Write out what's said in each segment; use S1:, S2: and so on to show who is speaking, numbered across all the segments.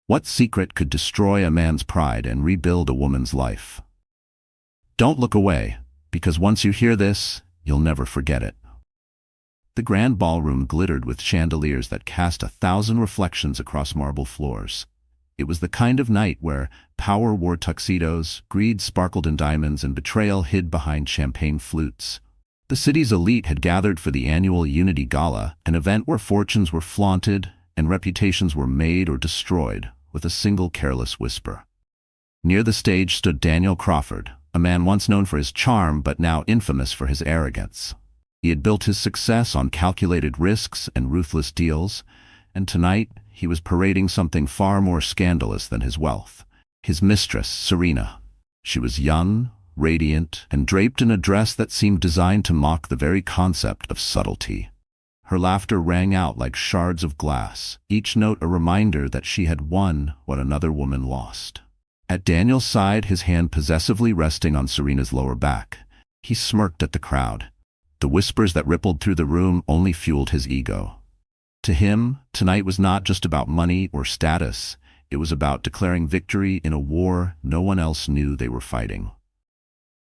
S1: What secret could destroy a man's pride and rebuild a woman's life? Don't look away, because once you hear this, you'll never forget it. The grand ballroom glittered with chandeliers that cast 1,000 reflections across marble floors. It was the kind of night where power wore tuxedos, greed sparkled in diamonds, and betrayal hid behind champagne flutes. The city's elite had gathered for the annual Unity Gala, an event where fortunes were flaunted and reputations were made or destroyed with a single careless whisper. Near the stage stood Daniel Crawford, a man once known for his charm but now infamous for his arrogance. He had built his success on calculated risks and ruthless deals, and tonight he was parading something far more scandalous than his wealth: his mistress, Serena. She was young, radiant, and draped in a dress that seemed designed to mock the very concept of subtlety. Her laughter rang out like shards of glass, each note a reminder that she had won what another woman lost. At Daniel's side, his hand possessively resting on Serena's lower back, he smirked at the crowd. The whispers that rippled through the room only fueled his ego. To him, tonight was not just about money or status. It was about declaring victory in a war no one else knew they were fighting.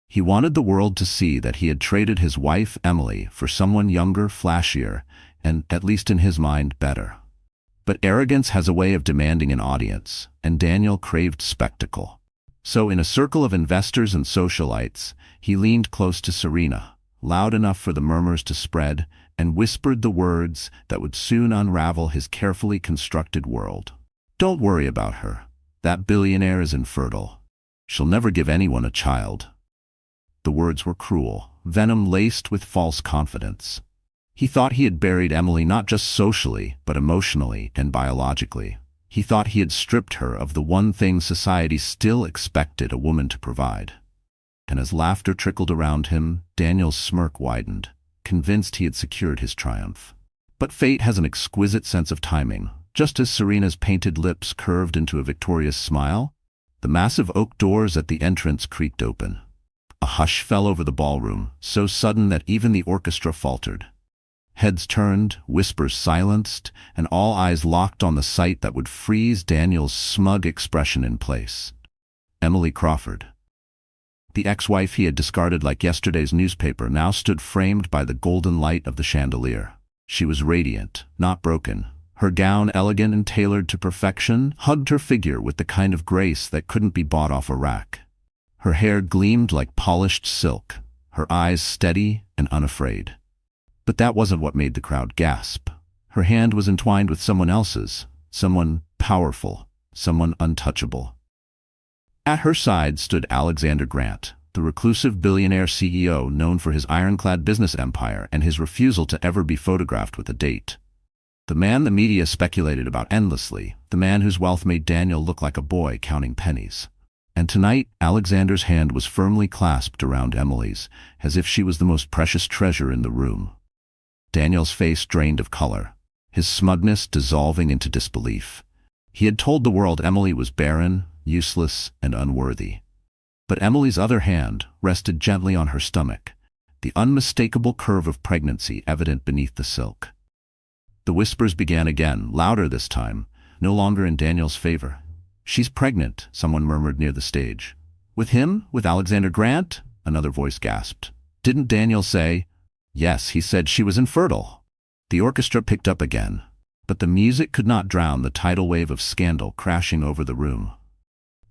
S1: He wanted the world to see that he had traded his wife, Emily, for someone younger, flashier, and, at least in his mind, better. But arrogance has a way of demanding an audience, and Daniel craved spectacle. So in a circle of investors and socialites, he leaned close to Serena, loud enough for the murmurs to spread, and whispered the words that would soon unravel his carefully constructed world. "Don't worry about her. That billionaire is infertile. She'll never give anyone a child." The words were cruel, venom laced with false confidence. He thought he had buried Emily not just socially, but emotionally and biologically. He thought he had stripped her of the one thing society still expected a woman to provide. And as laughter trickled around him, Daniel's smirk widened, convinced he had secured his triumph. But fate has an exquisite sense of timing. Just as Serena's painted lips curved into a victorious smile, the massive oak doors at the entrance creaked open. A hush fell over the ballroom, so sudden that even the orchestra faltered. Heads turned, whispers silenced, and all eyes locked on the sight that would freeze Daniel's smug expression in place. Emily Crawford. The ex-wife he had discarded like yesterday's newspaper now stood framed by the golden light of the chandelier. She was radiant, not broken. Her gown, elegant and tailored to perfection, hugged her figure with the kind of grace that couldn't be bought off a rack. Her hair gleamed like polished silk, her eyes steady and unafraid. But that wasn't what made the crowd gasp. Her hand was entwined with someone else's, someone powerful, someone untouchable. At her side stood Alexander Grant, the reclusive billionaire CEO known for his ironclad business empire and his refusal to ever be photographed with a date. The man the media speculated about endlessly, the man whose wealth made Daniel look like a boy counting pennies. And tonight, Alexander's hand was firmly clasped around Emily's, as if she was the most precious treasure in the room. Daniel's face drained of color, his smugness dissolving into disbelief. He had told the world Emily was barren, useless, and unworthy. But Emily's other hand rested gently on her stomach, the unmistakable curve of pregnancy evident beneath the silk. The whispers began again, louder this time, no longer in Daniel's favor. "She's pregnant," someone murmured near the stage. "With him? With Alexander Grant?" another voice gasped. "Didn't Daniel say—" "Yes, he said she was infertile." The orchestra picked up again, but the music could not drown the tidal wave of scandal crashing over the room.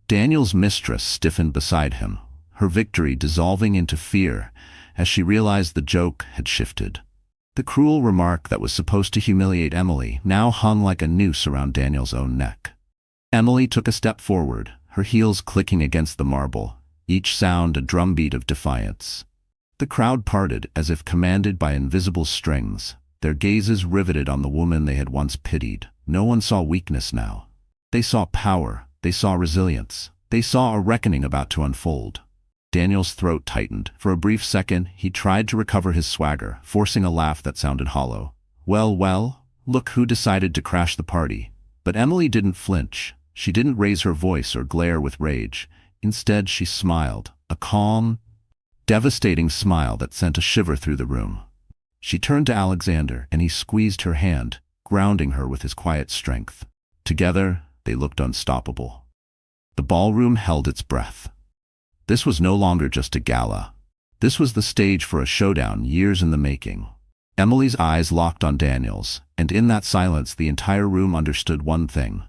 S1: Daniel's mistress stiffened beside him, her victory dissolving into fear as she realized the joke had shifted. The cruel remark that was supposed to humiliate Emily now hung like a noose around Daniel's own neck. Emily took a step forward, her heels clicking against the marble, each sound a drumbeat of defiance. The crowd parted as if commanded by invisible strings, their gazes riveted on the woman they had once pitied. No one saw weakness now. They saw power, they saw resilience, they saw a reckoning about to unfold. Daniel's throat tightened. For a brief second, he tried to recover his swagger, forcing a laugh that sounded hollow. Well, look who decided to crash the party." But Emily didn't flinch. She didn't raise her voice or glare with rage. Instead, she smiled, a calm, devastating smile that sent a shiver through the room. She turned to Alexander, and he squeezed her hand, grounding her with his quiet strength. Together, they looked unstoppable. The ballroom held its breath. This was no longer just a gala. This was the stage for a showdown years in the making. Emily's eyes locked on Daniel's, and in that silence the entire room understood one thing.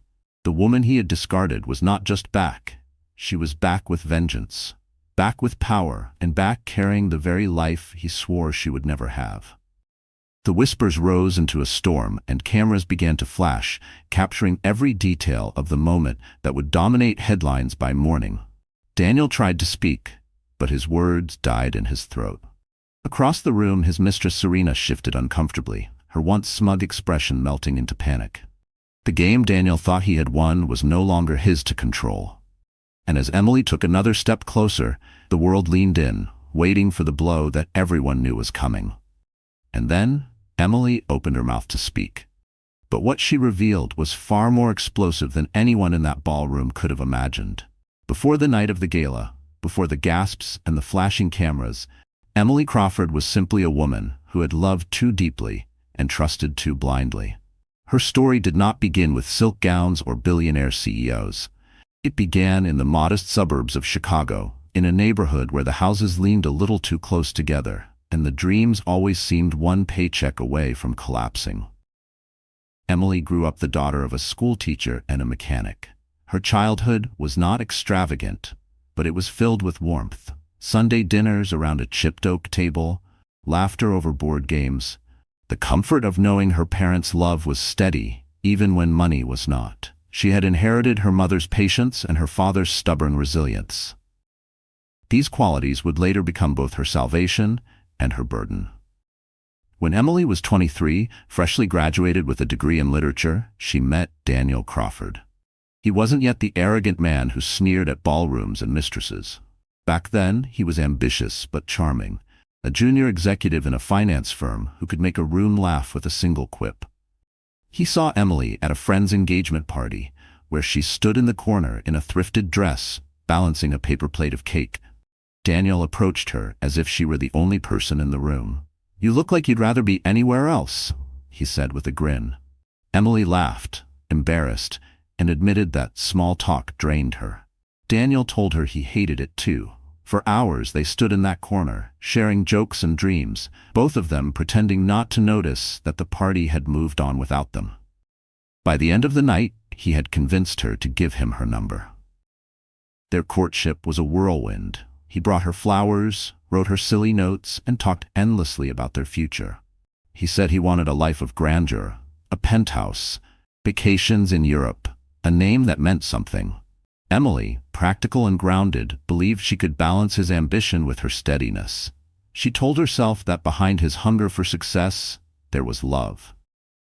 S1: The woman he had discarded was not just back. She was back with vengeance, back with power, and back carrying the very life he swore she would never have. The whispers rose into a storm, and cameras began to flash, capturing every detail of the moment that would dominate headlines by morning. Daniel tried to speak, but his words died in his throat. Across the room, his mistress Serena shifted uncomfortably, her once smug expression melting into panic. The game Daniel thought he had won was no longer his to control. And as Emily took another step closer, the world leaned in, waiting for the blow that everyone knew was coming. And then Emily opened her mouth to speak. But what she revealed was far more explosive than anyone in that ballroom could have imagined. Before the night of the gala, before the gasps and the flashing cameras, Emily Crawford was simply a woman who had loved too deeply and trusted too blindly. Her story did not begin with silk gowns or billionaire CEOs. It began in the modest suburbs of Chicago, in a neighborhood where the houses leaned a little too close together, and the dreams always seemed one paycheck away from collapsing. Emily grew up the daughter of a schoolteacher and a mechanic. Her childhood was not extravagant, but it was filled with warmth. Sunday dinners around a chipped oak table, laughter over board games, the comfort of knowing her parents' love was steady, even when money was not. She had inherited her mother's patience and her father's stubborn resilience. These qualities would later become both her salvation and her burden. When Emily was 23, freshly graduated with a degree in literature, she met Daniel Crawford. He wasn't yet the arrogant man who sneered at ballrooms and mistresses. Back then, he was ambitious but charming, a junior executive in a finance firm who could make a room laugh with a single quip. He saw Emily at a friend's engagement party, where she stood in the corner in a thrifted dress, balancing a paper plate of cake. Daniel approached her as if she were the only person in the room. "You look like you'd rather be anywhere else," he said with a grin. Emily laughed, embarrassed, and admitted that small talk drained her. Daniel told her he hated it too. For hours they stood in that corner, sharing jokes and dreams, both of them pretending not to notice that the party had moved on without them. By the end of the night, he had convinced her to give him her number. Their courtship was a whirlwind. He brought her flowers, wrote her silly notes, and talked endlessly about their future. He said he wanted a life of grandeur, a penthouse, vacations in Europe, a name that meant something. Emily, practical and grounded, believed she could balance his ambition with her steadiness. She told herself that behind his hunger for success, there was love.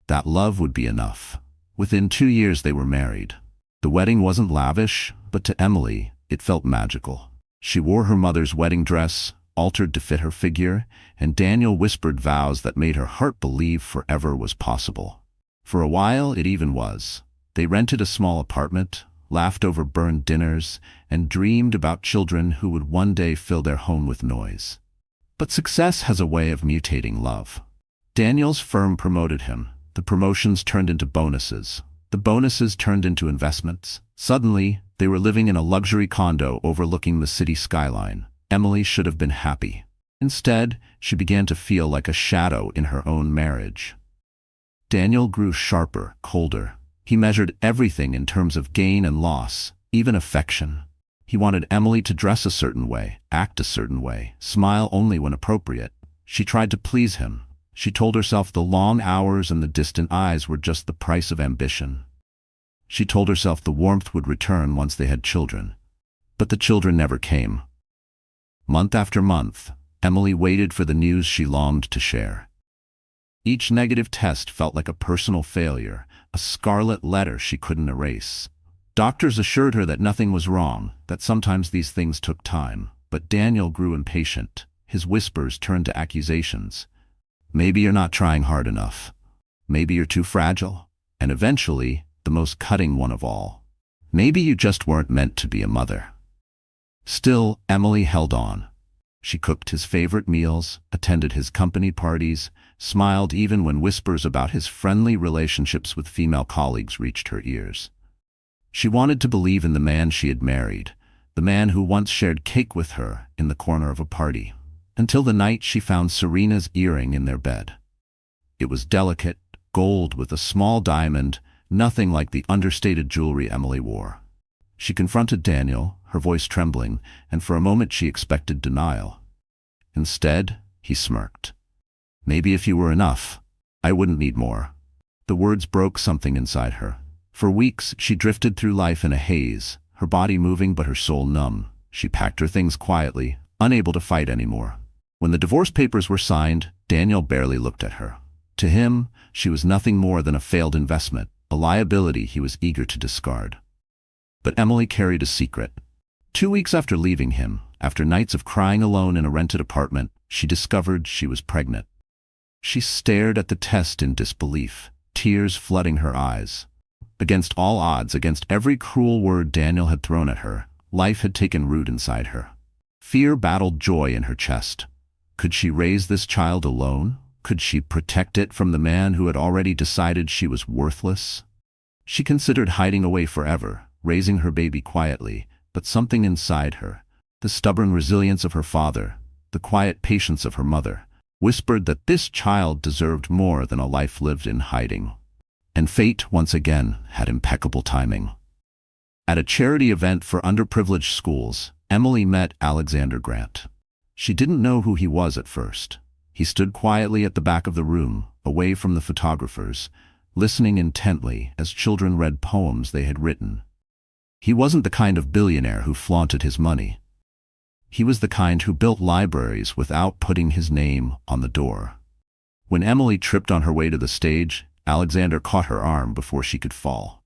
S1: That love would be enough. Within 2 years they were married. The wedding wasn't lavish, but to Emily, it felt magical. She wore her mother's wedding dress, altered to fit her figure, and Daniel whispered vows that made her heart believe forever was possible. For a while, it even was. They rented a small apartment, laughed over burned dinners, and dreamed about children who would one day fill their home with noise. But success has a way of mutating love. Daniel's firm promoted him. The promotions turned into bonuses. The bonuses turned into investments. Suddenly, they were living in a luxury condo overlooking the city skyline. Emily should have been happy. Instead, she began to feel like a shadow in her own marriage. Daniel grew sharper, colder. He measured everything in terms of gain and loss, even affection. He wanted Emily to dress a certain way, act a certain way, smile only when appropriate. She tried to please him. She told herself the long hours and the distant eyes were just the price of ambition. She told herself the warmth would return once they had children. But the children never came. Month after month, Emily waited for the news she longed to share. Each negative test felt like a personal failure, a scarlet letter she couldn't erase. Doctors assured her that nothing was wrong, that sometimes these things took time. But Daniel grew impatient. His whispers turned to accusations. Maybe you're not trying hard enough. Maybe you're too fragile. And eventually, the most cutting one of all. Maybe you just weren't meant to be a mother. Still, Emily held on. She cooked his favorite meals, attended his company parties, smiled even when whispers about his friendly relationships with female colleagues reached her ears. She wanted to believe in the man she had married, the man who once shared cake with her in the corner of a party, until the night she found Serena's earring in their bed. It was delicate, gold with a small diamond, nothing like the understated jewelry Emily wore. She confronted Daniel, her voice trembling, and for a moment she expected denial. Instead, he smirked. "Maybe if you were enough, I wouldn't need more." The words broke something inside her. For weeks, she drifted through life in a haze, her body moving but her soul numb. She packed her things quietly, unable to fight anymore. When the divorce papers were signed, Daniel barely looked at her. To him, she was nothing more than a failed investment, a liability he was eager to discard. But Emily carried a secret. 2 weeks after leaving him, after nights of crying alone in a rented apartment, she discovered she was pregnant. She stared at the test in disbelief, tears flooding her eyes. Against all odds, against every cruel word Daniel had thrown at her, life had taken root inside her. Fear battled joy in her chest. Could she raise this child alone? Could she protect it from the man who had already decided she was worthless? She considered hiding away forever, raising her baby quietly, but something inside her, the stubborn resilience of her father, the quiet patience of her mother, whispered that this child deserved more than a life lived in hiding. And fate, once again, had impeccable timing. At a charity event for underprivileged schools, Emily met Alexander Grant. She didn't know who he was at first. He stood quietly at the back of the room, away from the photographers, listening intently as children read poems they had written. He wasn't the kind of billionaire who flaunted his money. He was the kind who built libraries without putting his name on the door. When Emily tripped on her way to the stage, Alexander caught her arm before she could fall.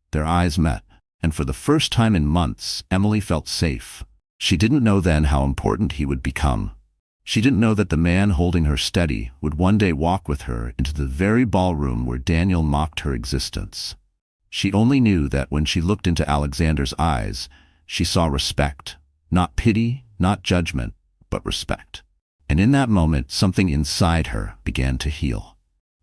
S1: Their eyes met, and for the first time in months, Emily felt safe. She didn't know then how important he would become. She didn't know that the man holding her steady would one day walk with her into the very ballroom where Daniel mocked her existence. She only knew that when she looked into Alexander's eyes, she saw respect. Not pity, not judgment, but respect. And in that moment, something inside her began to heal.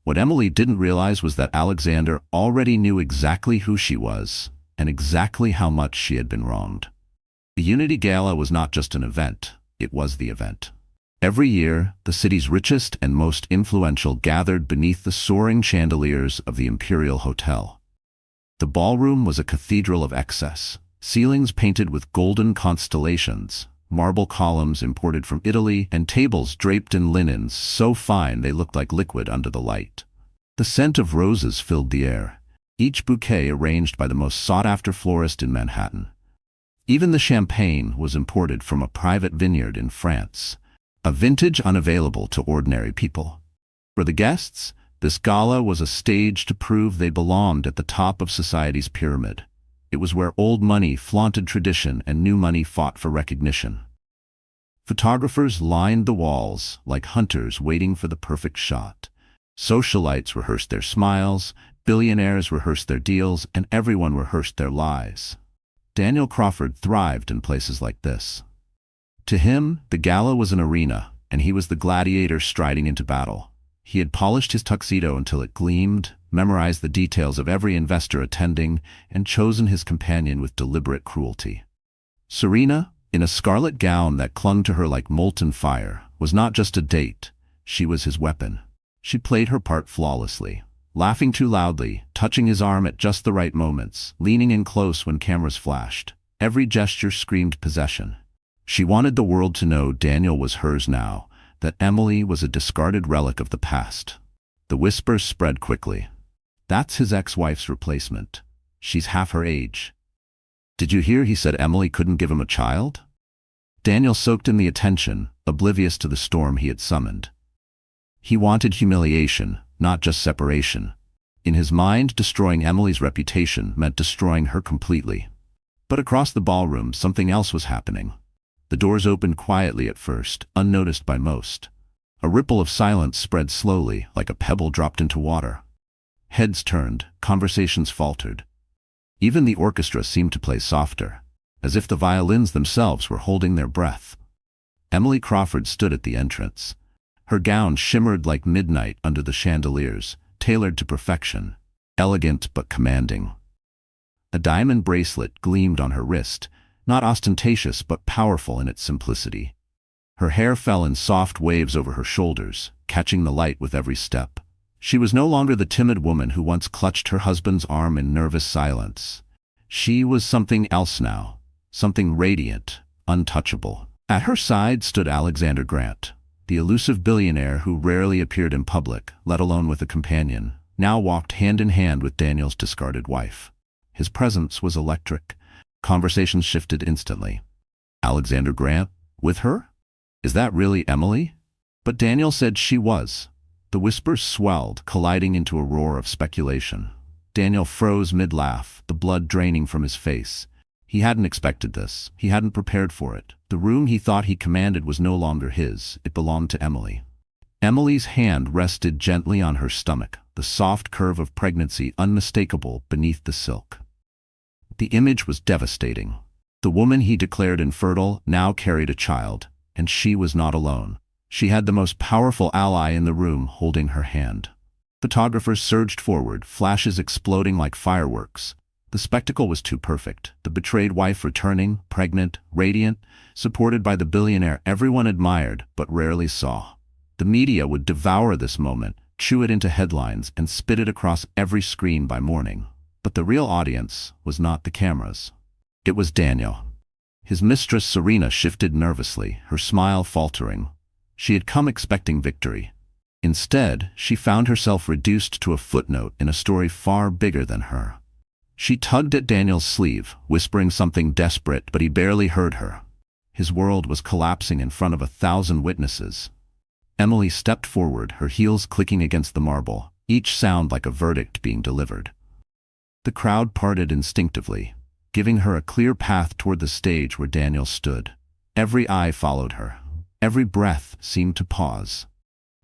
S1: What Emily didn't realize was that Alexander already knew exactly who she was and exactly how much she had been wronged. The Unity Gala was not just an event, it was the event. Every year, the city's richest and most influential gathered beneath the soaring chandeliers of the Imperial Hotel. The ballroom was a cathedral of excess, ceilings painted with golden constellations, marble columns imported from Italy, and tables draped in linens so fine they looked like liquid under the light. The scent of roses filled the air, each bouquet arranged by the most sought-after florist in Manhattan. Even the champagne was imported from a private vineyard in France, a vintage unavailable to ordinary people. For the guests, this gala was a stage to prove they belonged at the top of society's pyramid. It was where old money flaunted tradition and new money fought for recognition. Photographers lined the walls like hunters waiting for the perfect shot. Socialites rehearsed their smiles, billionaires rehearsed their deals, and everyone rehearsed their lies. Daniel Crawford thrived in places like this. To him, the gala was an arena, and he was the gladiator striding into battle. He had polished his tuxedo until it gleamed, memorized the details of every investor attending, and chosen his companion with deliberate cruelty. Serena, in a scarlet gown that clung to her like molten fire, was not just a date, she was his weapon. She played her part flawlessly, laughing too loudly, touching his arm at just the right moments, leaning in close when cameras flashed. Every gesture screamed possession. She wanted the world to know Daniel was hers now, that Emily was a discarded relic of the past. The whispers spread quickly. "That's his ex-wife's replacement. She's half her age." "Did you hear he said Emily couldn't give him a child?" Daniel soaked in the attention, oblivious to the storm he had summoned. He wanted humiliation, not just separation. In his mind, destroying Emily's reputation meant destroying her completely. But across the ballroom, something else was happening. The doors opened quietly at first, unnoticed by most. A ripple of silence spread slowly, like a pebble dropped into water. Heads turned, conversations faltered. Even the orchestra seemed to play softer, as if the violins themselves were holding their breath. Emily Crawford stood at the entrance. Her gown shimmered like midnight under the chandeliers, tailored to perfection, elegant but commanding. A diamond bracelet gleamed on her wrist, not ostentatious but powerful in its simplicity. Her hair fell in soft waves over her shoulders, catching the light with every step. She was no longer the timid woman who once clutched her husband's arm in nervous silence. She was something else now, something radiant, untouchable. At her side stood Alexander Grant, the elusive billionaire who rarely appeared in public, let alone with a companion, now walked hand in hand with Daniel's discarded wife. His presence was electric. Conversations shifted instantly. Alexander Grant? With her? Is that really Emily? But Daniel said she was. The whispers swelled, colliding into a roar of speculation. Daniel froze mid-laugh, the blood draining from his face. He hadn't expected this. He hadn't prepared for it. The room he thought he commanded was no longer his. It belonged to Emily. Emily's hand rested gently on her stomach, the soft curve of pregnancy unmistakable beneath the silk. The image was devastating. The woman he declared infertile now carried a child, and she was not alone. She had the most powerful ally in the room holding her hand. Photographers surged forward, flashes exploding like fireworks. The spectacle was too perfect. The betrayed wife returning, pregnant, radiant, supported by the billionaire everyone admired but rarely saw. The media would devour this moment, chew it into headlines, and spit it across every screen by morning. But the real audience was not the cameras. It was Daniel. His mistress Serena shifted nervously, her smile faltering. She had come expecting victory. Instead, she found herself reduced to a footnote in a story far bigger than her. She tugged at Daniel's sleeve, whispering something desperate, but he barely heard her. His world was collapsing in front of 1,000 witnesses. Emily stepped forward, her heels clicking against the marble, each sound like a verdict being delivered. The crowd parted instinctively, giving her a clear path toward the stage where Daniel stood. Every eye followed her. Every breath seemed to pause.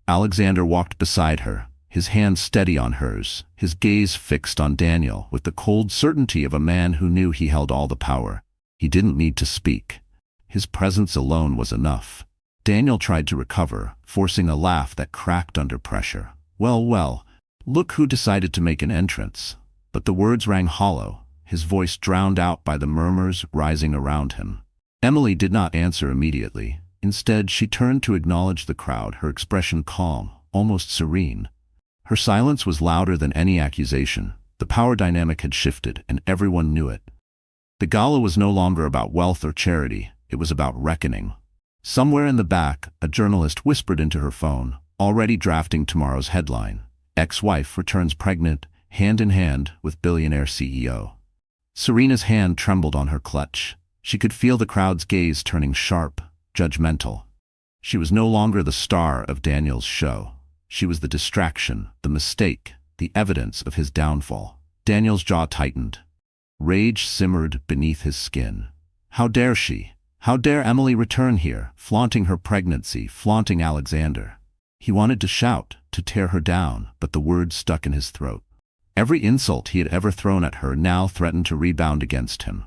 S1: Alexander walked beside her, his hand steady on hers, his gaze fixed on Daniel with the cold certainty of a man who knew he held all the power. He didn't need to speak. His presence alone was enough. Daniel tried to recover, forcing a laugh that cracked under pressure. Well, look who decided to make an entrance. But the words rang hollow, his voice drowned out by the murmurs rising around him. Emily did not answer immediately. Instead, she turned to acknowledge the crowd, her expression calm, almost serene. Her silence was louder than any accusation. The power dynamic had shifted, and everyone knew it. The gala was no longer about wealth or charity. It was about reckoning. Somewhere in the back, a journalist whispered into her phone, already drafting tomorrow's headline. Ex-wife returns pregnant, hand in hand with billionaire CEO. Serena's hand trembled on her clutch. She could feel the crowd's gaze turning sharp, judgmental. She was no longer the star of Daniel's show. She was the distraction, the mistake, the evidence of his downfall. Daniel's jaw tightened. Rage simmered beneath his skin. How dare she? How dare Emily return here, flaunting her pregnancy, flaunting Alexander? He wanted to shout, to tear her down, but the words stuck in his throat. Every insult he had ever thrown at her now threatened to rebound against him.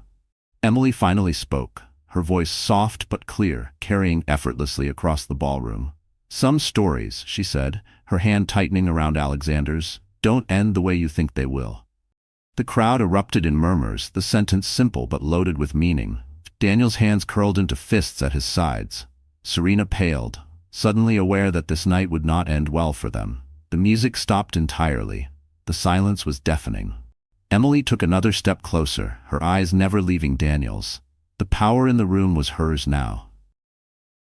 S1: Emily finally spoke, her voice soft but clear, carrying effortlessly across the ballroom. Some stories, she said, her hand tightening around Alexander's, don't end the way you think they will. The crowd erupted in murmurs, the sentence simple but loaded with meaning. Daniel's hands curled into fists at his sides. Serena paled, suddenly aware that this night would not end well for them. The music stopped entirely. The silence was deafening. Emily took another step closer, her eyes never leaving Daniel's. The power in the room was hers now.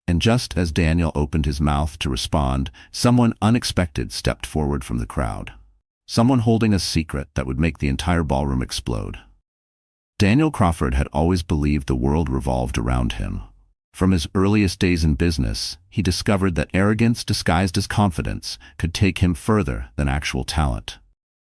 S1: And just as Daniel opened his mouth to respond, someone unexpected stepped forward from the crowd. Someone holding a secret that would make the entire ballroom explode. Daniel Crawford had always believed the world revolved around him. From his earliest days in business, he discovered that arrogance disguised as confidence could take him further than actual talent.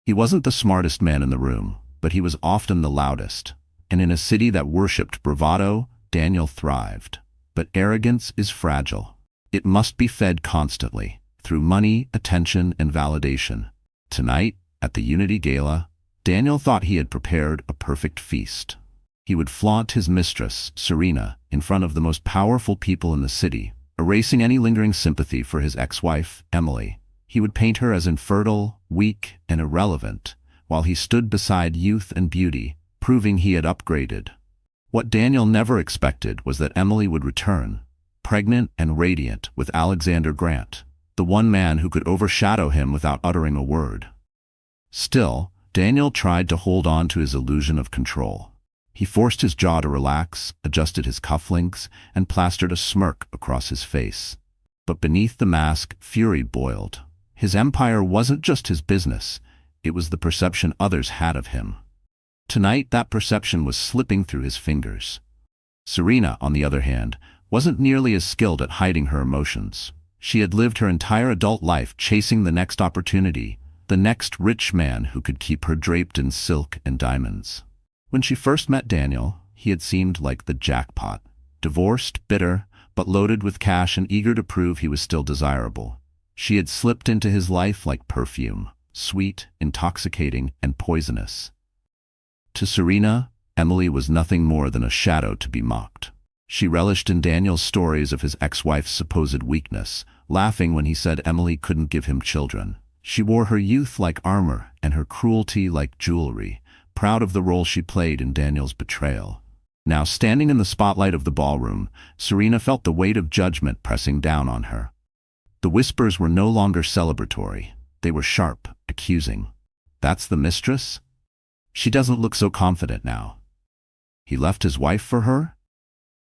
S1: He wasn't the smartest man in the room, but he was often the loudest. And in a city that worshipped bravado, Daniel thrived. But arrogance is fragile. It must be fed constantly, through money, attention, and validation. Tonight, at the Unity Gala, Daniel thought he had prepared a perfect feast. He would flaunt his mistress, Serena, in front of the most powerful people in the city, erasing any lingering sympathy for his ex-wife, Emily. He would paint her as infertile, weak, and irrelevant, while he stood beside youth and beauty, proving he had upgraded. What Daniel never expected was that Emily would return, pregnant and radiant, with Alexander Grant, the one man who could overshadow him without uttering a word. Still, Daniel tried to hold on to his illusion of control. He forced his jaw to relax, adjusted his cufflinks, and plastered a smirk across his face. But beneath the mask, fury boiled. His empire wasn't just his business, it was the perception others had of him. Tonight, that perception was slipping through his fingers. Serena, on the other hand, wasn't nearly as skilled at hiding her emotions. She had lived her entire adult life chasing the next opportunity, the next rich man who could keep her draped in silk and diamonds. When she first met Daniel, he had seemed like the jackpot. Divorced, bitter, but loaded with cash and eager to prove he was still desirable. She had slipped into his life like perfume, sweet, intoxicating, and poisonous. To Serena, Emily was nothing more than a shadow to be mocked. She relished in Daniel's stories of his ex-wife's supposed weakness, laughing when he said Emily couldn't give him children. She wore her youth like armor and her cruelty like jewelry, proud of the role she played in Daniel's betrayal. Now, standing in the spotlight of the ballroom, Serena felt the weight of judgment pressing down on her. The whispers were no longer celebratory. They were sharp, accusing. That's the mistress? She doesn't look so confident now. He left his wife for her?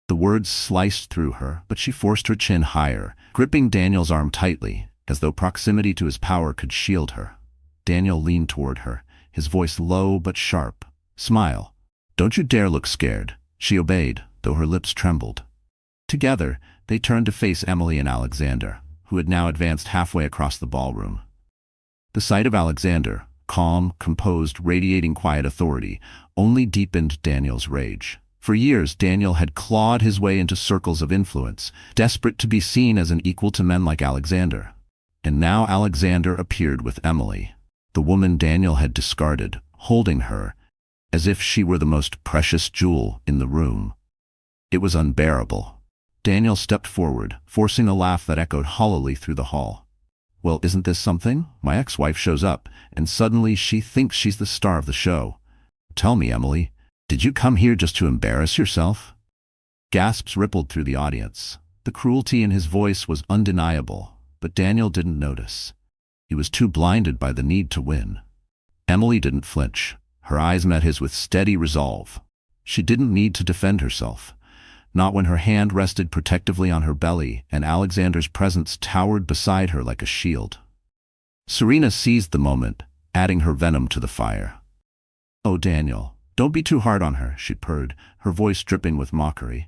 S1: The words sliced through her, but she forced her chin higher, gripping Daniel's arm tightly, as though proximity to his power could shield her. Daniel leaned toward her, his voice low but sharp. Smile. Don't you dare look scared. She obeyed, though her lips trembled. Together, they turned to face Emily and Alexander, who had now advanced halfway across the ballroom. The sight of Alexander, calm, composed, radiating quiet authority, only deepened Daniel's rage. For years, Daniel had clawed his way into circles of influence, desperate to be seen as an equal to men like Alexander. And now Alexander appeared with Emily, the woman Daniel had discarded, holding her, as if she were the most precious jewel in the room. It was unbearable. Daniel stepped forward, forcing a laugh that echoed hollowly through the hall. Well, isn't this something? My ex-wife shows up, and suddenly she thinks she's the star of the show. Tell me, Emily, did you come here just to embarrass yourself? Gasps rippled through the audience. The cruelty in his voice was undeniable, but Daniel didn't notice. He was too blinded by the need to win. Emily didn't flinch. Her eyes met his with steady resolve. She didn't need to defend herself, not when her hand rested protectively on her belly and Alexander's presence towered beside her like a shield. Serena seized the moment, adding her venom to the fire. Oh, Daniel, don't be too hard on her, she purred, her voice dripping with mockery.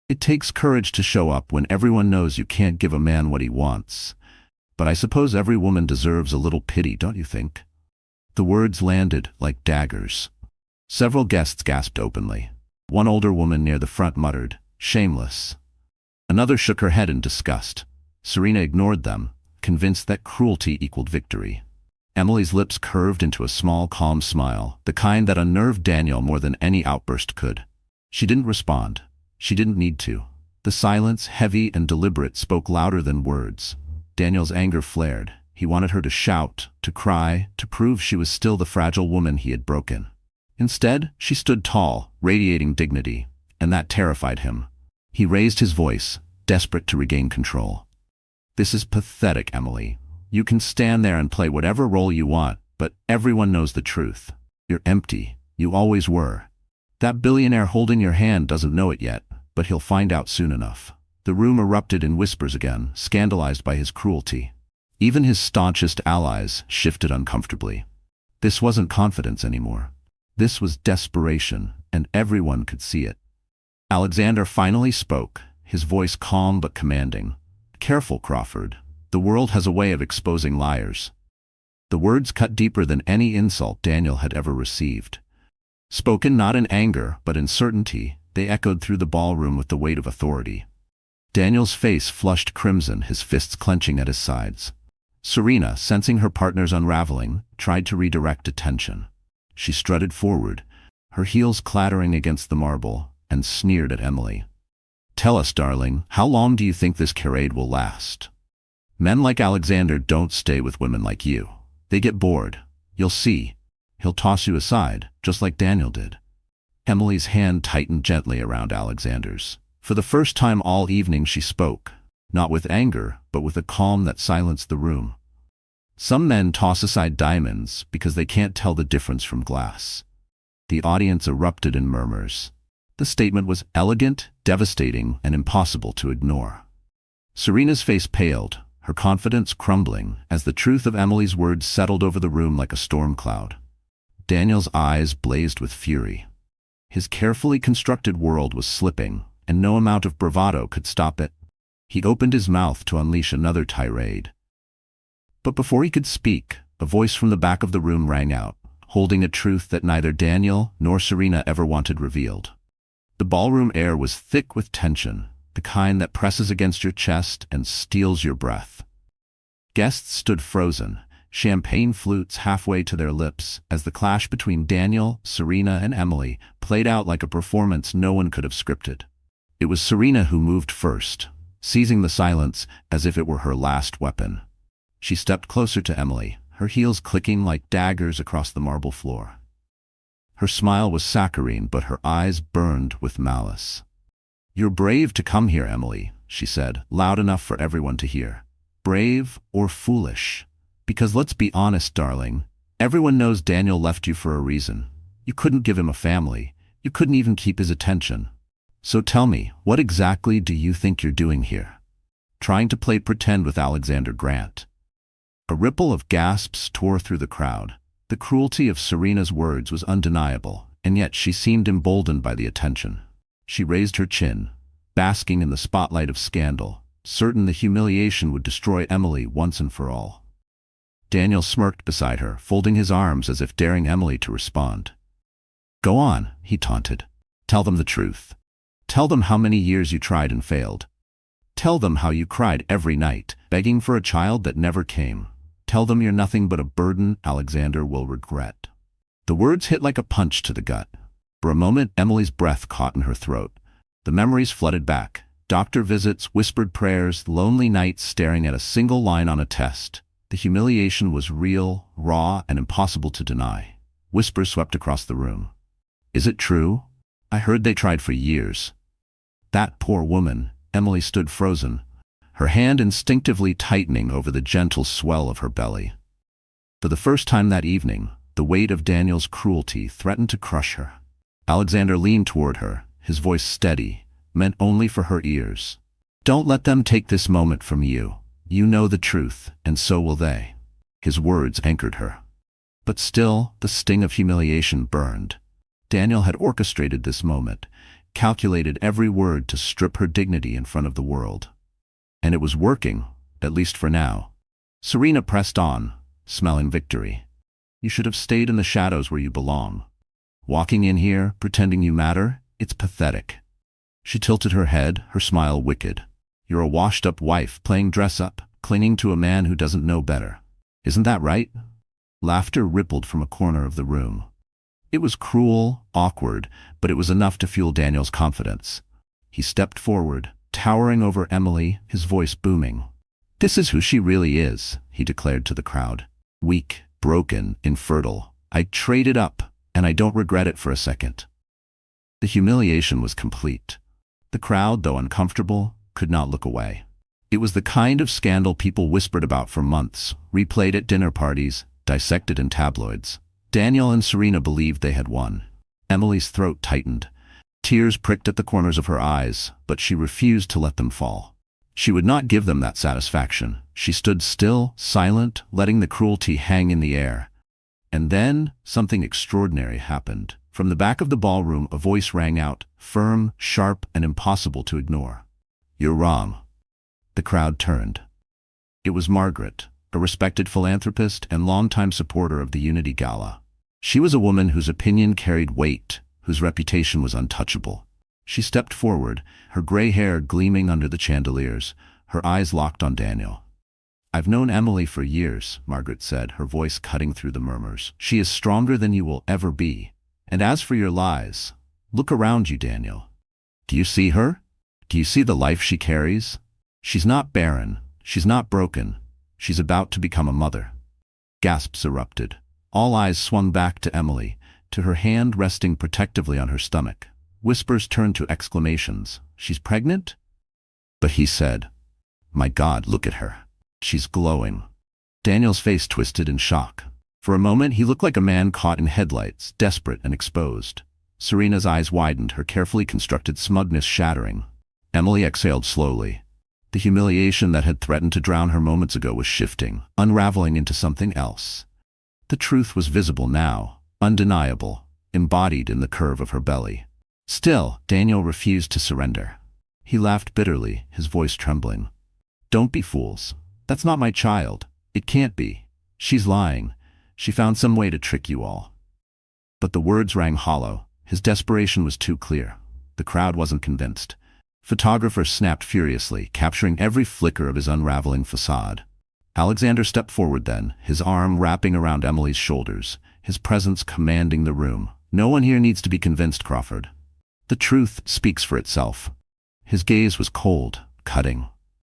S1: It takes courage to show up when everyone knows you can't give a man what he wants. But I suppose every woman deserves a little pity, don't you think? The words landed like daggers. Several guests gasped openly. One older woman near the front muttered, "Shameless." Another shook her head in disgust. Serena ignored them, convinced that cruelty equaled victory. Emily's lips curved into a small, calm smile, the kind that unnerved Daniel more than any outburst could. She didn't respond. She didn't need to. The silence, heavy and deliberate, spoke louder than words. Daniel's anger flared. He wanted her to shout, to cry, to prove she was still the fragile woman he had broken. Instead, she stood tall, radiating dignity, and that terrified him. He raised his voice, desperate to regain control. This is pathetic, Emily. You can stand there and play whatever role you want, but everyone knows the truth. You're empty. You always were. That billionaire holding your hand doesn't know it yet, but he'll find out soon enough. The room erupted in whispers again, scandalized by his cruelty. Even his staunchest allies shifted uncomfortably. This wasn't confidence anymore. This was desperation, and everyone could see it. Alexander finally spoke, his voice calm but commanding. Careful, Crawford. The world has a way of exposing liars. The words cut deeper than any insult Daniel had ever received. Spoken not in anger, but in certainty, they echoed through the ballroom with the weight of authority. Daniel's face flushed crimson, his fists clenching at his sides. Serena, sensing her partner's unraveling, tried to redirect attention. She strutted forward, her heels clattering against the marble, and sneered at Emily. Tell us, darling, how long do you think this charade will last? Men like Alexander don't stay with women like you. They get bored. You'll see. He'll toss you aside, just like Daniel did. Emily's hand tightened gently around Alexander's. For the first time all evening she spoke, not with anger, but with a calm that silenced the room. Some men toss aside diamonds because they can't tell the difference from glass. The audience erupted in murmurs. The statement was elegant, devastating, and impossible to ignore. Serena's face paled, her confidence crumbling, as the truth of Emily's words settled over the room like a storm cloud. Daniel's eyes blazed with fury. His carefully constructed world was slipping, and no amount of bravado could stop it. He opened his mouth to unleash another tirade. But before he could speak, a voice from the back of the room rang out, holding a truth that neither Daniel nor Serena ever wanted revealed. The ballroom air was thick with tension, the kind that presses against your chest and steals your breath. Guests stood frozen, champagne flutes halfway to their lips, as the clash between Daniel, Serena, and Emily played out like a performance no one could have scripted. It was Serena who moved first, seizing the silence as if it were her last weapon. She stepped closer to Emily, her heels clicking like daggers across the marble floor. Her smile was saccharine, but her eyes burned with malice. "You're brave to come here, Emily," she said, loud enough for everyone to hear. "Brave or foolish? Because let's be honest, darling, everyone knows Daniel left you for a reason. You couldn't give him a family. You couldn't even keep his attention. So tell me, what exactly do you think you're doing here? Trying to play pretend with Alexander Grant?" A ripple of gasps tore through the crowd. The cruelty of Serena's words was undeniable, and yet she seemed emboldened by the attention. She raised her chin, basking in the spotlight of scandal, certain the humiliation would destroy Emily once and for all. Daniel smirked beside her, folding his arms as if daring Emily to respond. "Go on," he taunted. "Tell them the truth. Tell them how many years you tried and failed. Tell them how you cried every night, begging for a child that never came. Tell them you're nothing but a burden Alexander will regret." The words hit like a punch to the gut. For a moment, Emily's breath caught in her throat. The memories flooded back. Doctor visits, whispered prayers, lonely nights staring at a single line on a test. The humiliation was real, raw, and impossible to deny. Whispers swept across the room. "Is it true? I heard they tried for years." That poor woman. Emily stood frozen, her hand instinctively tightening over the gentle swell of her belly. For the first time that evening, the weight of Daniel's cruelty threatened to crush her. Alexander leaned toward her, his voice steady, meant only for her ears. "Don't let them take this moment from you. You know the truth, and so will they." His words anchored her. But still, the sting of humiliation burned. Daniel had orchestrated this moment, calculated every word to strip her dignity in front of the world. And it was working, at least for now. Serena pressed on, smelling victory. "You should have stayed in the shadows where you belong. Walking in here, pretending you matter, it's pathetic." She tilted her head, her smile wicked. "You're a washed-up wife playing dress-up, clinging to a man who doesn't know better. Isn't that right?" Laughter rippled from a corner of the room. It was cruel, awkward, but it was enough to fuel Daniel's confidence. He stepped forward, towering over Emily, his voice booming. "This is who she really is," he declared to the crowd. "Weak, broken, infertile. I traded up, and I don't regret it for a second." The humiliation was complete. The crowd, though uncomfortable, could not look away. It was the kind of scandal people whispered about for months, replayed at dinner parties, dissected in tabloids. Daniel and Serena believed they had won. Emily's throat tightened. Tears pricked at the corners of her eyes, but she refused to let them fall. She would not give them that satisfaction. She stood still, silent, letting the cruelty hang in the air. And then, something extraordinary happened. From the back of the ballroom, a voice rang out, firm, sharp, and impossible to ignore. "You're wrong." The crowd turned. It was Margaret, a respected philanthropist and longtime supporter of the Unity Gala. She was a woman whose opinion carried weight, whose reputation was untouchable. She stepped forward, her gray hair gleaming under the chandeliers, her eyes locked on Daniel. "I've known Emily for years," Margaret said, her voice cutting through the murmurs. "She is stronger than you will ever be. And as for your lies, look around you, Daniel. Do you see her? Do you see the life she carries? She's not barren. She's not broken. She's about to become a mother." Gasps erupted. All eyes swung back to Emily, to her hand resting protectively on her stomach. Whispers turned to exclamations. "She's pregnant?" But he said, "My God, look at her. She's glowing." Daniel's face twisted in shock. For a moment, he looked like a man caught in headlights, desperate and exposed. Serena's eyes widened, her carefully constructed smugness shattering. Emily exhaled slowly. The humiliation that had threatened to drown her moments ago was shifting, unraveling into something else. The truth was visible now, undeniable, embodied in the curve of her belly. Still, Daniel refused to surrender. He laughed bitterly, his voice trembling. "Don't be fools. That's not my child. It can't be. She's lying. She found some way to trick you all." But the words rang hollow. His desperation was too clear. The crowd wasn't convinced. Photographers snapped furiously, capturing every flicker of his unraveling facade. Alexander stepped forward then, his arm wrapping around Emily's shoulders, his presence commanding the room. "No one here needs to be convinced, Crawford. The truth speaks for itself." His gaze was cold, cutting.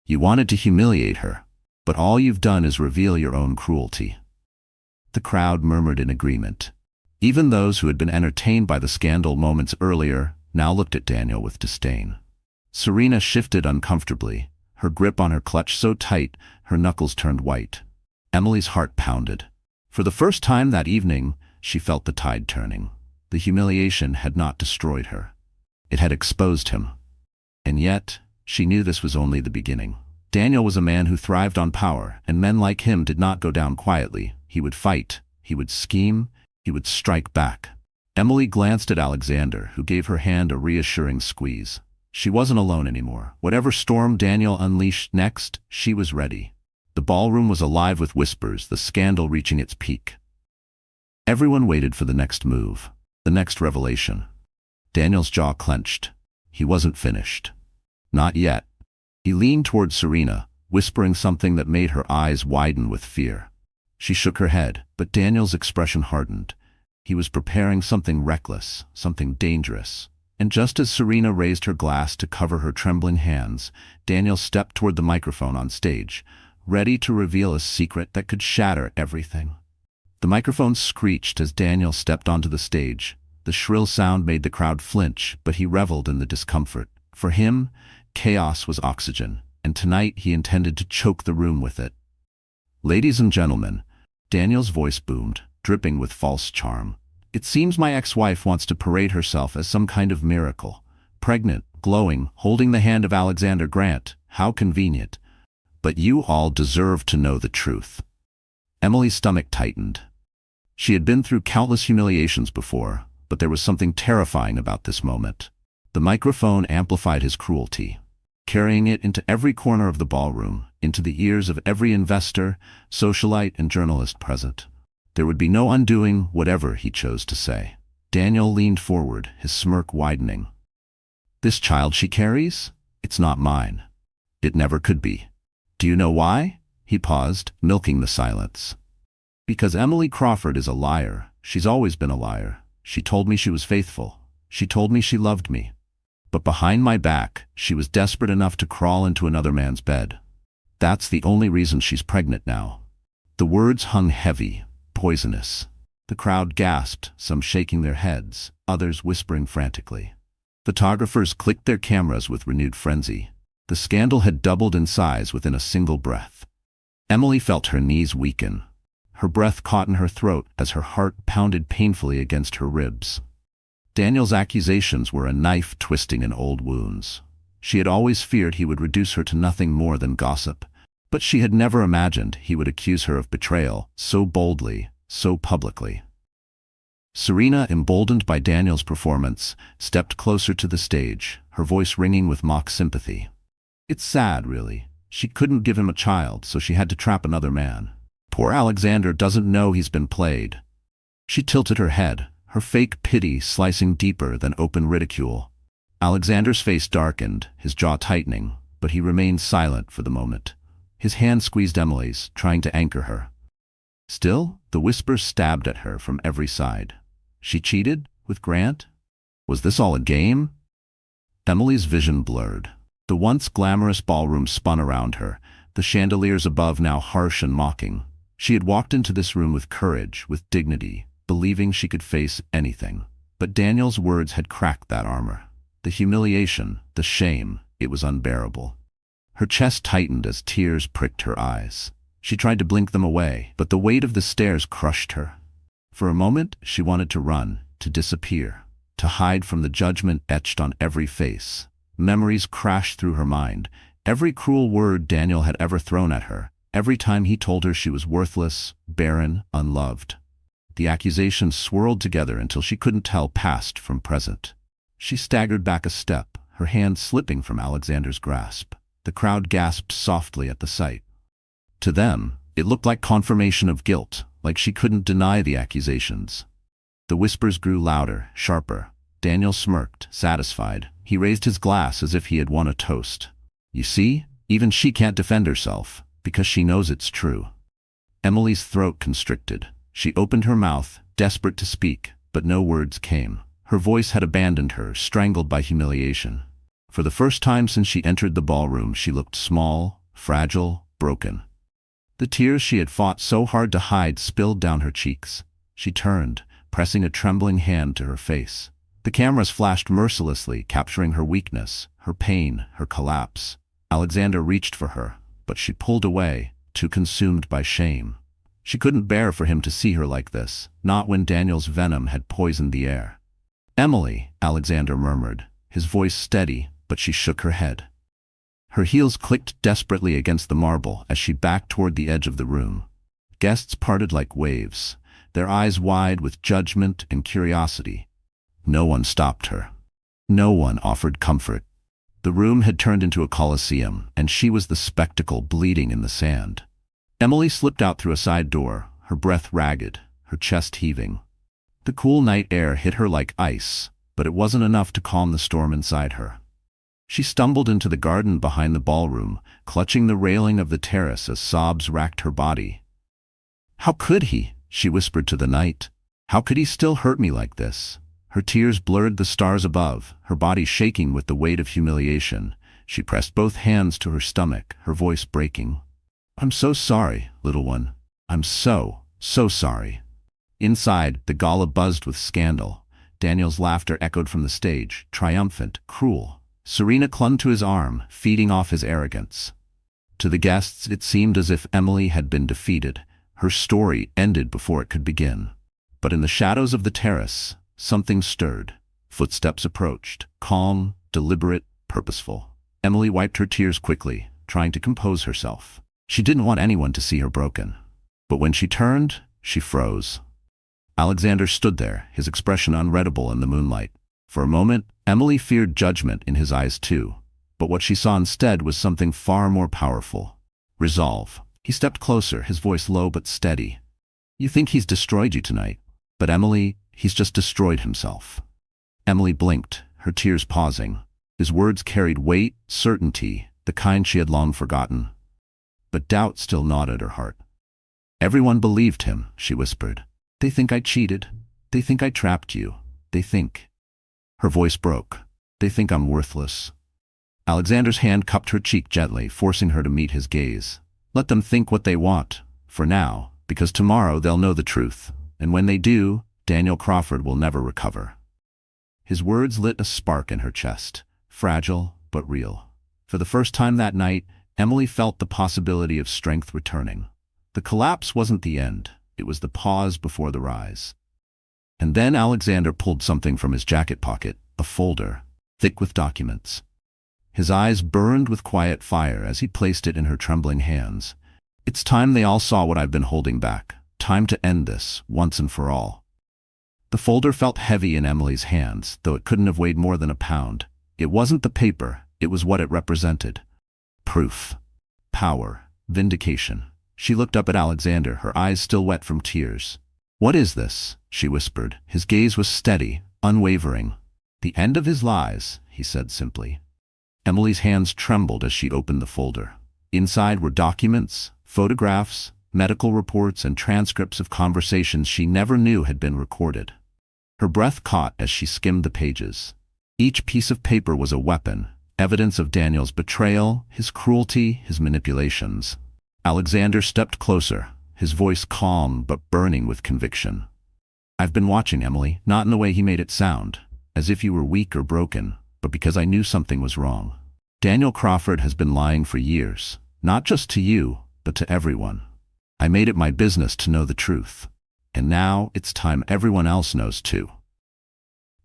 S1: "You wanted to humiliate her, but all you've done is reveal your own cruelty." The crowd murmured in agreement. Even those who had been entertained by the scandal moments earlier now looked at Daniel with disdain. Serena shifted uncomfortably, her grip on her clutch so tight her knuckles turned white. Emily's heart pounded. For the first time that evening, she felt the tide turning. The humiliation had not destroyed her. It had exposed him. And yet, she knew this was only the beginning. Daniel was a man who thrived on power, and men like him did not go down quietly. He would fight, he would scheme, he would strike back. Emily glanced at Alexander, who gave her hand a reassuring squeeze. She wasn't alone anymore. Whatever storm Daniel unleashed next, she was ready. The ballroom was alive with whispers, the scandal reaching its peak. Everyone waited for the next move, the next revelation. Daniel's jaw clenched. He wasn't finished. Not yet. He leaned toward Serena, whispering something that made her eyes widen with fear. She shook her head, but Daniel's expression hardened. He was preparing something reckless, something dangerous. And just as Serena raised her glass to cover her trembling hands, Daniel stepped toward the microphone on stage, ready to reveal a secret that could shatter everything. The microphone screeched as Daniel stepped onto the stage. The shrill sound made the crowd flinch, but he reveled in the discomfort. For him, chaos was oxygen, and tonight he intended to choke the room with it. "Ladies and gentlemen," Daniel's voice boomed, dripping with false charm. "It seems my ex-wife wants to parade herself as some kind of miracle. Pregnant, glowing, holding the hand of Alexander Grant. How convenient. But you all deserve to know the truth." Emily's stomach tightened. She had been through countless humiliations before, but there was something terrifying about this moment. The microphone amplified his cruelty, carrying it into every corner of the ballroom, into the ears of every investor, socialite, and journalist present. There would be no undoing whatever he chose to say. Daniel leaned forward, his smirk widening. "This child she carries? It's not mine. It never could be. Do you know why?" He paused, milking the silence. "Because Emily Crawford is a liar. She's always been a liar. She told me she was faithful. She told me she loved me. But behind my back, she was desperate enough to crawl into another man's bed. That's the only reason she's pregnant now." The words hung heavy, poisonous. The crowd gasped, some shaking their heads, others whispering frantically. Photographers clicked their cameras with renewed frenzy. The scandal had doubled in size within a single breath. Emily felt her knees weaken. Her breath caught in her throat as her heart pounded painfully against her ribs. Daniel's accusations were a knife twisting in old wounds. She had always feared he would reduce her to nothing more than gossip, but she had never imagined he would accuse her of betrayal so boldly, so publicly. Serena, emboldened by Daniel's performance, stepped closer to the stage, her voice ringing with mock sympathy. "It's sad, really. She couldn't give him a child, so she had to trap another man. Poor Alexander doesn't know he's been played." She tilted her head, her fake pity slicing deeper than open ridicule. Alexander's face darkened, his jaw tightening, but he remained silent for the moment. His hand squeezed Emily's, trying to anchor her. Still, the whispers stabbed at her from every side. She cheated? With Grant? Was this all a game? Emily's vision blurred. The once glamorous ballroom spun around her, the chandeliers above now harsh and mocking. She had walked into this room with courage, with dignity, believing she could face anything. But Daniel's words had cracked that armor. The humiliation, the shame, it was unbearable. Her chest tightened as tears pricked her eyes. She tried to blink them away, but the weight of the stairs crushed her. For a moment, she wanted to run, to disappear, to hide from the judgment etched on every face. Memories crashed through her mind, every cruel word Daniel had ever thrown at her, every time he told her she was worthless, barren, unloved. The accusations swirled together until she couldn't tell past from present. She staggered back a step, her hand slipping from Alexander's grasp. The crowd gasped softly at the sight. To them, it looked like confirmation of guilt, like she couldn't deny the accusations. The whispers grew louder, sharper. Daniel smirked, satisfied. He raised his glass as if he had won a toast. You see, even she can't defend herself, because she knows it's true. Emily's throat constricted. She opened her mouth, desperate to speak, but no words came. Her voice had abandoned her, strangled by humiliation. For the first time since she entered the ballroom, she looked small, fragile, broken. The tears she had fought so hard to hide spilled down her cheeks. She turned, pressing a trembling hand to her face. The cameras flashed mercilessly, capturing her weakness, her pain, her collapse. Alexander reached for her, but she pulled away, too consumed by shame. She couldn't bear for him to see her like this, not when Daniel's venom had poisoned the air. "Emily," Alexander murmured, his voice steady, but she shook her head. Her heels clicked desperately against the marble as she backed toward the edge of the room. Guests parted like waves, their eyes wide with judgment and curiosity. No one stopped her. No one offered comfort. The room had turned into a coliseum, and she was the spectacle bleeding in the sand. Emily slipped out through a side door, her breath ragged, her chest heaving. The cool night air hit her like ice, but it wasn't enough to calm the storm inside her. She stumbled into the garden behind the ballroom, clutching the railing of the terrace as sobs racked her body. "How could he?" she whispered to the night. "How could he still hurt me like this?" Her tears blurred the stars above, her body shaking with the weight of humiliation. She pressed both hands to her stomach, her voice breaking. "I'm so sorry, little one. I'm so sorry." Inside, the gala buzzed with scandal. Daniel's laughter echoed from the stage, triumphant, cruel. Serena clung to his arm, feeding off his arrogance. To the guests, it seemed as if Emily had been defeated. Her story ended before it could begin. But in the shadows of the terrace, something stirred. Footsteps approached, calm, deliberate, purposeful. Emily wiped her tears quickly, trying to compose herself. She didn't want anyone to see her broken. But when she turned, she froze. Alexander stood there, his expression unreadable in the moonlight. For a moment, Emily feared judgment in his eyes too. But what she saw instead was something far more powerful. Resolve. He stepped closer, his voice low but steady. "You think he's destroyed you tonight. But Emily, he's just destroyed himself." Emily blinked, her tears pausing. His words carried weight, certainty, the kind she had long forgotten. But doubt still gnawed at her heart. "Everyone believed him," she whispered. "They think I cheated. They think I trapped you. They think—" Her voice broke. "They think I'm worthless." Alexander's hand cupped her cheek gently, forcing her to meet his gaze. "Let them think what they want, for now, because tomorrow they'll know the truth. And when they do, Daniel Crawford will never recover." His words lit a spark in her chest, fragile but real. For the first time that night, Emily felt the possibility of strength returning. The collapse wasn't the end, it was the pause before the rise. And then Alexander pulled something from his jacket pocket, a folder, thick with documents. His eyes burned with quiet fire as he placed it in her trembling hands. "It's time they all saw what I've been holding back. Time to end this, once and for all." The folder felt heavy in Emily's hands, though it couldn't have weighed more than a pound. It wasn't the paper, it was what it represented. Proof. Power. Vindication. She looked up at Alexander, her eyes still wet from tears. "What is this?" she whispered. His gaze was steady, unwavering. "The end of his lies," he said simply. Emily's hands trembled as she opened the folder. Inside were documents, photographs, medical reports, and transcripts of conversations she never knew had been recorded. Her breath caught as she skimmed the pages. Each piece of paper was a weapon, evidence of Daniel's betrayal, his cruelty, his manipulations. Alexander stepped closer, his voice calm but burning with conviction. I've been watching, Emily, not in the way he made it sound, as if you were weak or broken, but because I knew something was wrong. Daniel Crawford has been lying for years, not just to you, but to everyone. I made it my business to know the truth. And now it's time everyone else knows too.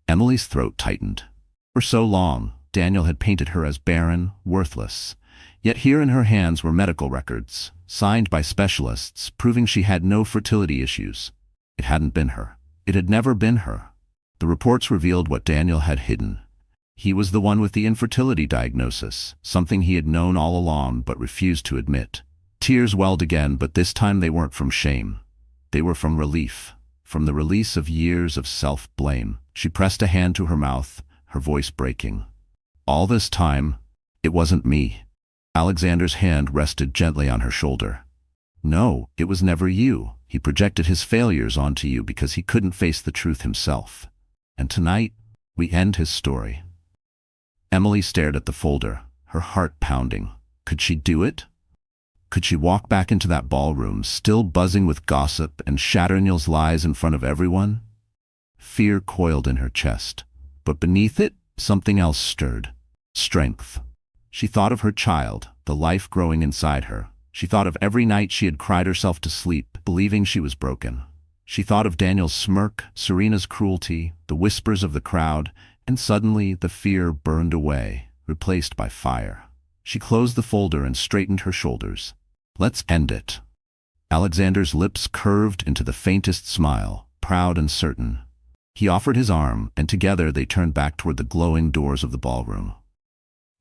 S1: Emily's throat tightened. For so long, Daniel had painted her as barren, worthless. Yet here in her hands were medical records, signed by specialists, proving she had no fertility issues. It hadn't been her. It had never been her. The reports revealed what Daniel had hidden. He was the one with the infertility diagnosis, something he had known all along but refused to admit. Tears welled again, but this time they weren't from shame. They were from relief, from the release of years of self-blame. She pressed a hand to her mouth, her voice breaking. All this time, it wasn't me. Alexander's hand rested gently on her shoulder. No, it was never you. He projected his failures onto you because he couldn't face the truth himself. And tonight, we end his story. Emily stared at the folder, her heart pounding. Could she do it? Could she walk back into that ballroom, still buzzing with gossip and Daniel's lies in front of everyone? Fear coiled in her chest, but beneath it, something else stirred. Strength. She thought of her child, the life growing inside her. She thought of every night she had cried herself to sleep, believing she was broken. She thought of Daniel's smirk, Serena's cruelty, the whispers of the crowd, and suddenly the fear burned away, replaced by fire. She closed the folder and straightened her shoulders. Let's end it. Alexander's lips curved into the faintest smile, proud and certain. He offered his arm, and together they turned back toward the glowing doors of the ballroom.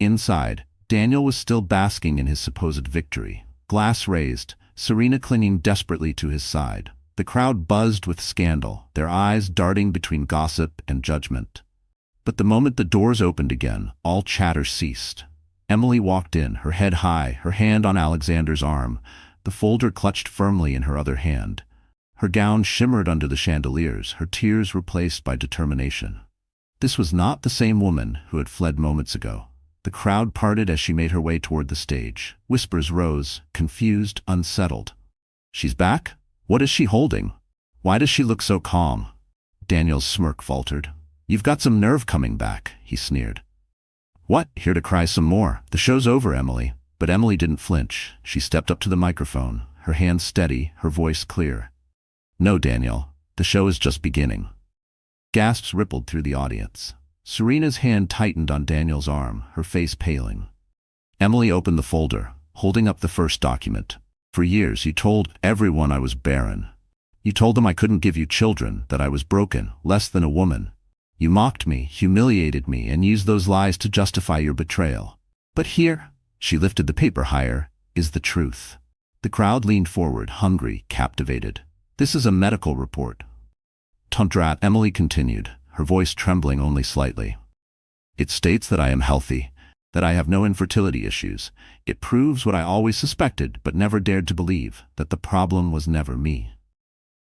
S1: Inside, Daniel was still basking in his supposed victory. Glass raised, Serena clinging desperately to his side. The crowd buzzed with scandal, their eyes darting between gossip and judgment. But the moment the doors opened again, all chatter ceased. Emily walked in, her head high, her hand on Alexander's arm, the folder clutched firmly in her other hand. Her gown shimmered under the chandeliers, her tears replaced by determination. This was not the same woman who had fled moments ago. The crowd parted as she made her way toward the stage. Whispers rose, confused, unsettled. She's back? What is she holding? Why does she look so calm? Daniel's smirk faltered. You've got some nerve coming back, he sneered. What? Here to cry some more? The show's over, Emily. But Emily didn't flinch. She stepped up to the microphone, her hands steady, her voice clear. No, Daniel. The show is just beginning. Gasps rippled through the audience. Serena's hand tightened on Daniel's arm, her face paling. Emily opened the folder, holding up the first document. For years, you told everyone I was barren. You told them I couldn't give you children, that I was broken, less than a woman. You mocked me, humiliated me, and used those lies to justify your betrayal. But here, she lifted the paper higher, is the truth. The crowd leaned forward, hungry, captivated. This is a medical report. Tondrat, Emily continued, her voice trembling only slightly. It states that I am healthy, that I have no infertility issues. It proves what I always suspected but never dared to believe, that the problem was never me.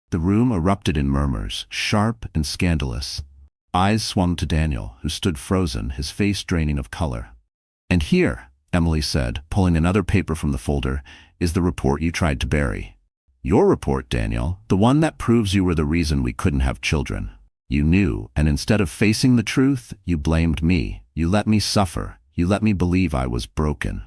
S1: The room erupted in murmurs, sharp and scandalous. Eyes swung to Daniel, who stood frozen, his face draining of color. And here, Emily said, pulling another paper from the folder, is the report you tried to bury. Your report, Daniel, the one that proves you were the reason we couldn't have children. You knew, and instead of facing the truth, you blamed me. You let me suffer. You let me believe I was broken.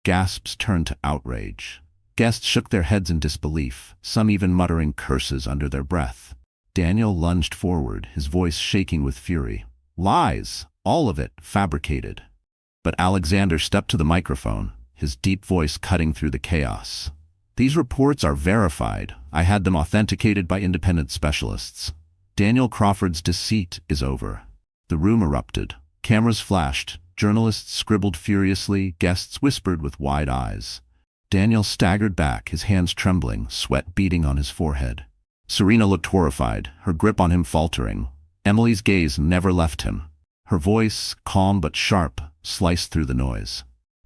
S1: Gasps turned to outrage. Guests shook their heads in disbelief, some even muttering curses under their breath. Daniel lunged forward, his voice shaking with fury. Lies! All of it, fabricated. But Alexander stepped to the microphone, his deep voice cutting through the chaos. These reports are verified. I had them authenticated by independent specialists. Daniel Crawford's deceit is over. The room erupted. Cameras flashed. Journalists scribbled furiously. Guests whispered with wide eyes. Daniel staggered back, his hands trembling, sweat beading on his forehead. Serena looked horrified, her grip on him faltering. Emily's gaze never left him. Her voice, calm but sharp, sliced through the noise.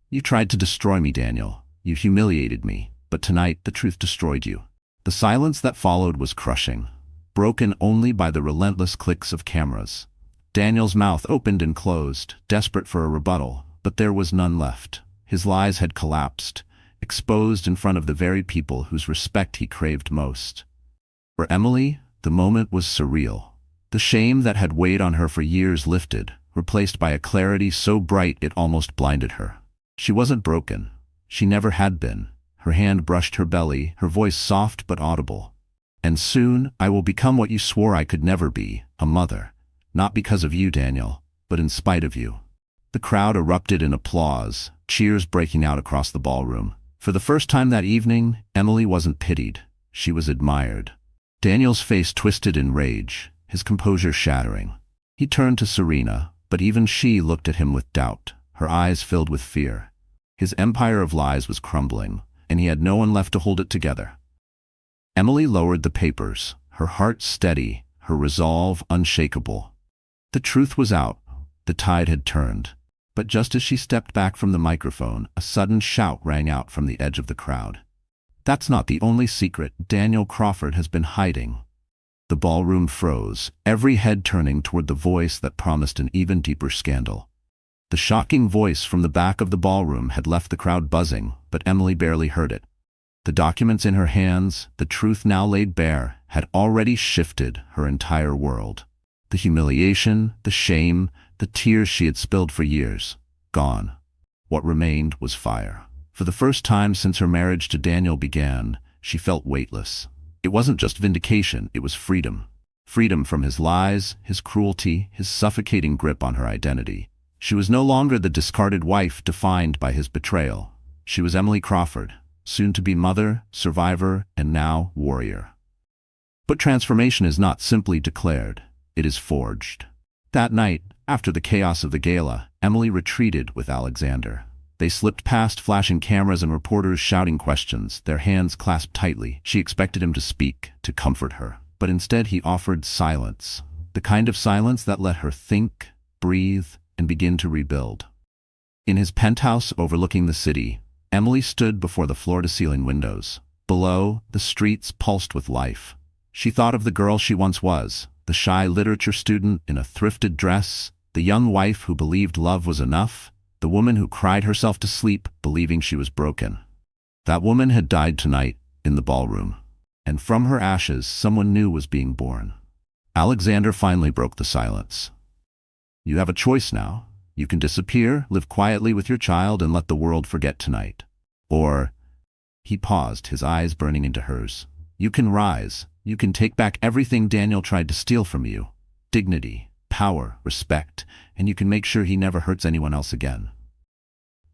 S1: You tried to destroy me, Daniel. You humiliated me. But tonight, the truth destroyed you. The silence that followed was crushing, broken only by the relentless clicks of cameras. Daniel's mouth opened and closed, desperate for a rebuttal, but there was none left. His lies had collapsed, exposed in front of the very people whose respect he craved most. For Emily, The moment was surreal. The shame that had weighed on her for years lifted, replaced by a clarity so bright it almost blinded her. She wasn't broken. She never had been. Her hand brushed her belly, her voice soft but audible. "And soon, I will become what you swore I could never be, a mother. Not because of you, Daniel, but in spite of you." The crowd erupted in applause, cheers breaking out across the ballroom. For the first time that evening, Emily wasn't pitied. She was admired. Daniel's face twisted in rage, his composure shattering. He turned to Serena, but even she looked at him with doubt, her eyes filled with fear. His empire of lies was crumbling, and he had no one left to hold it together. Emily lowered the papers, her heart steady, her resolve unshakable. The truth was out. The tide had turned. But just as she stepped back from the microphone, a sudden shout rang out from the edge of the crowd. "That's not the only secret Daniel Crawford has been hiding." The ballroom froze, every head turning toward the voice that promised an even deeper scandal. The shocking voice from the back of the ballroom had left the crowd buzzing, but Emily barely heard it. The documents in her hands, the truth now laid bare, had already shifted her entire world. The humiliation, the shame, the tears she had spilled for years, gone. What remained was fire. For the first time since her marriage to Daniel began, she felt weightless. It wasn't just vindication, it was freedom. Freedom from his lies, his cruelty, his suffocating grip on her identity. She was no longer the discarded wife defined by his betrayal. She was Emily Crawford, soon to be mother, survivor, and now warrior. But transformation is not simply declared, it is forged. That night, after the chaos of the gala, Emily retreated with Alexander. They slipped past flashing cameras and reporters shouting questions, their hands clasped tightly. She expected him to speak, to comfort her. But instead he offered silence, the kind of silence that let her think, breathe, and begin to rebuild. In his penthouse overlooking the city, Emily stood before the floor-to-ceiling windows. Below, the streets pulsed with life. She thought of the girl she once was, the shy literature student in a thrifted dress, the young wife who believed love was enough, the woman who cried herself to sleep believing she was broken. That woman had died tonight in the ballroom, and from her ashes someone new was being born. Alexander finally broke the silence. "You have a choice now. You can disappear, live quietly with your child, and let the world forget tonight. Or," he paused, his eyes burning into hers, "you can rise. You can take back everything Daniel tried to steal from you. Dignity, power, respect, and you can make sure he never hurts anyone else again."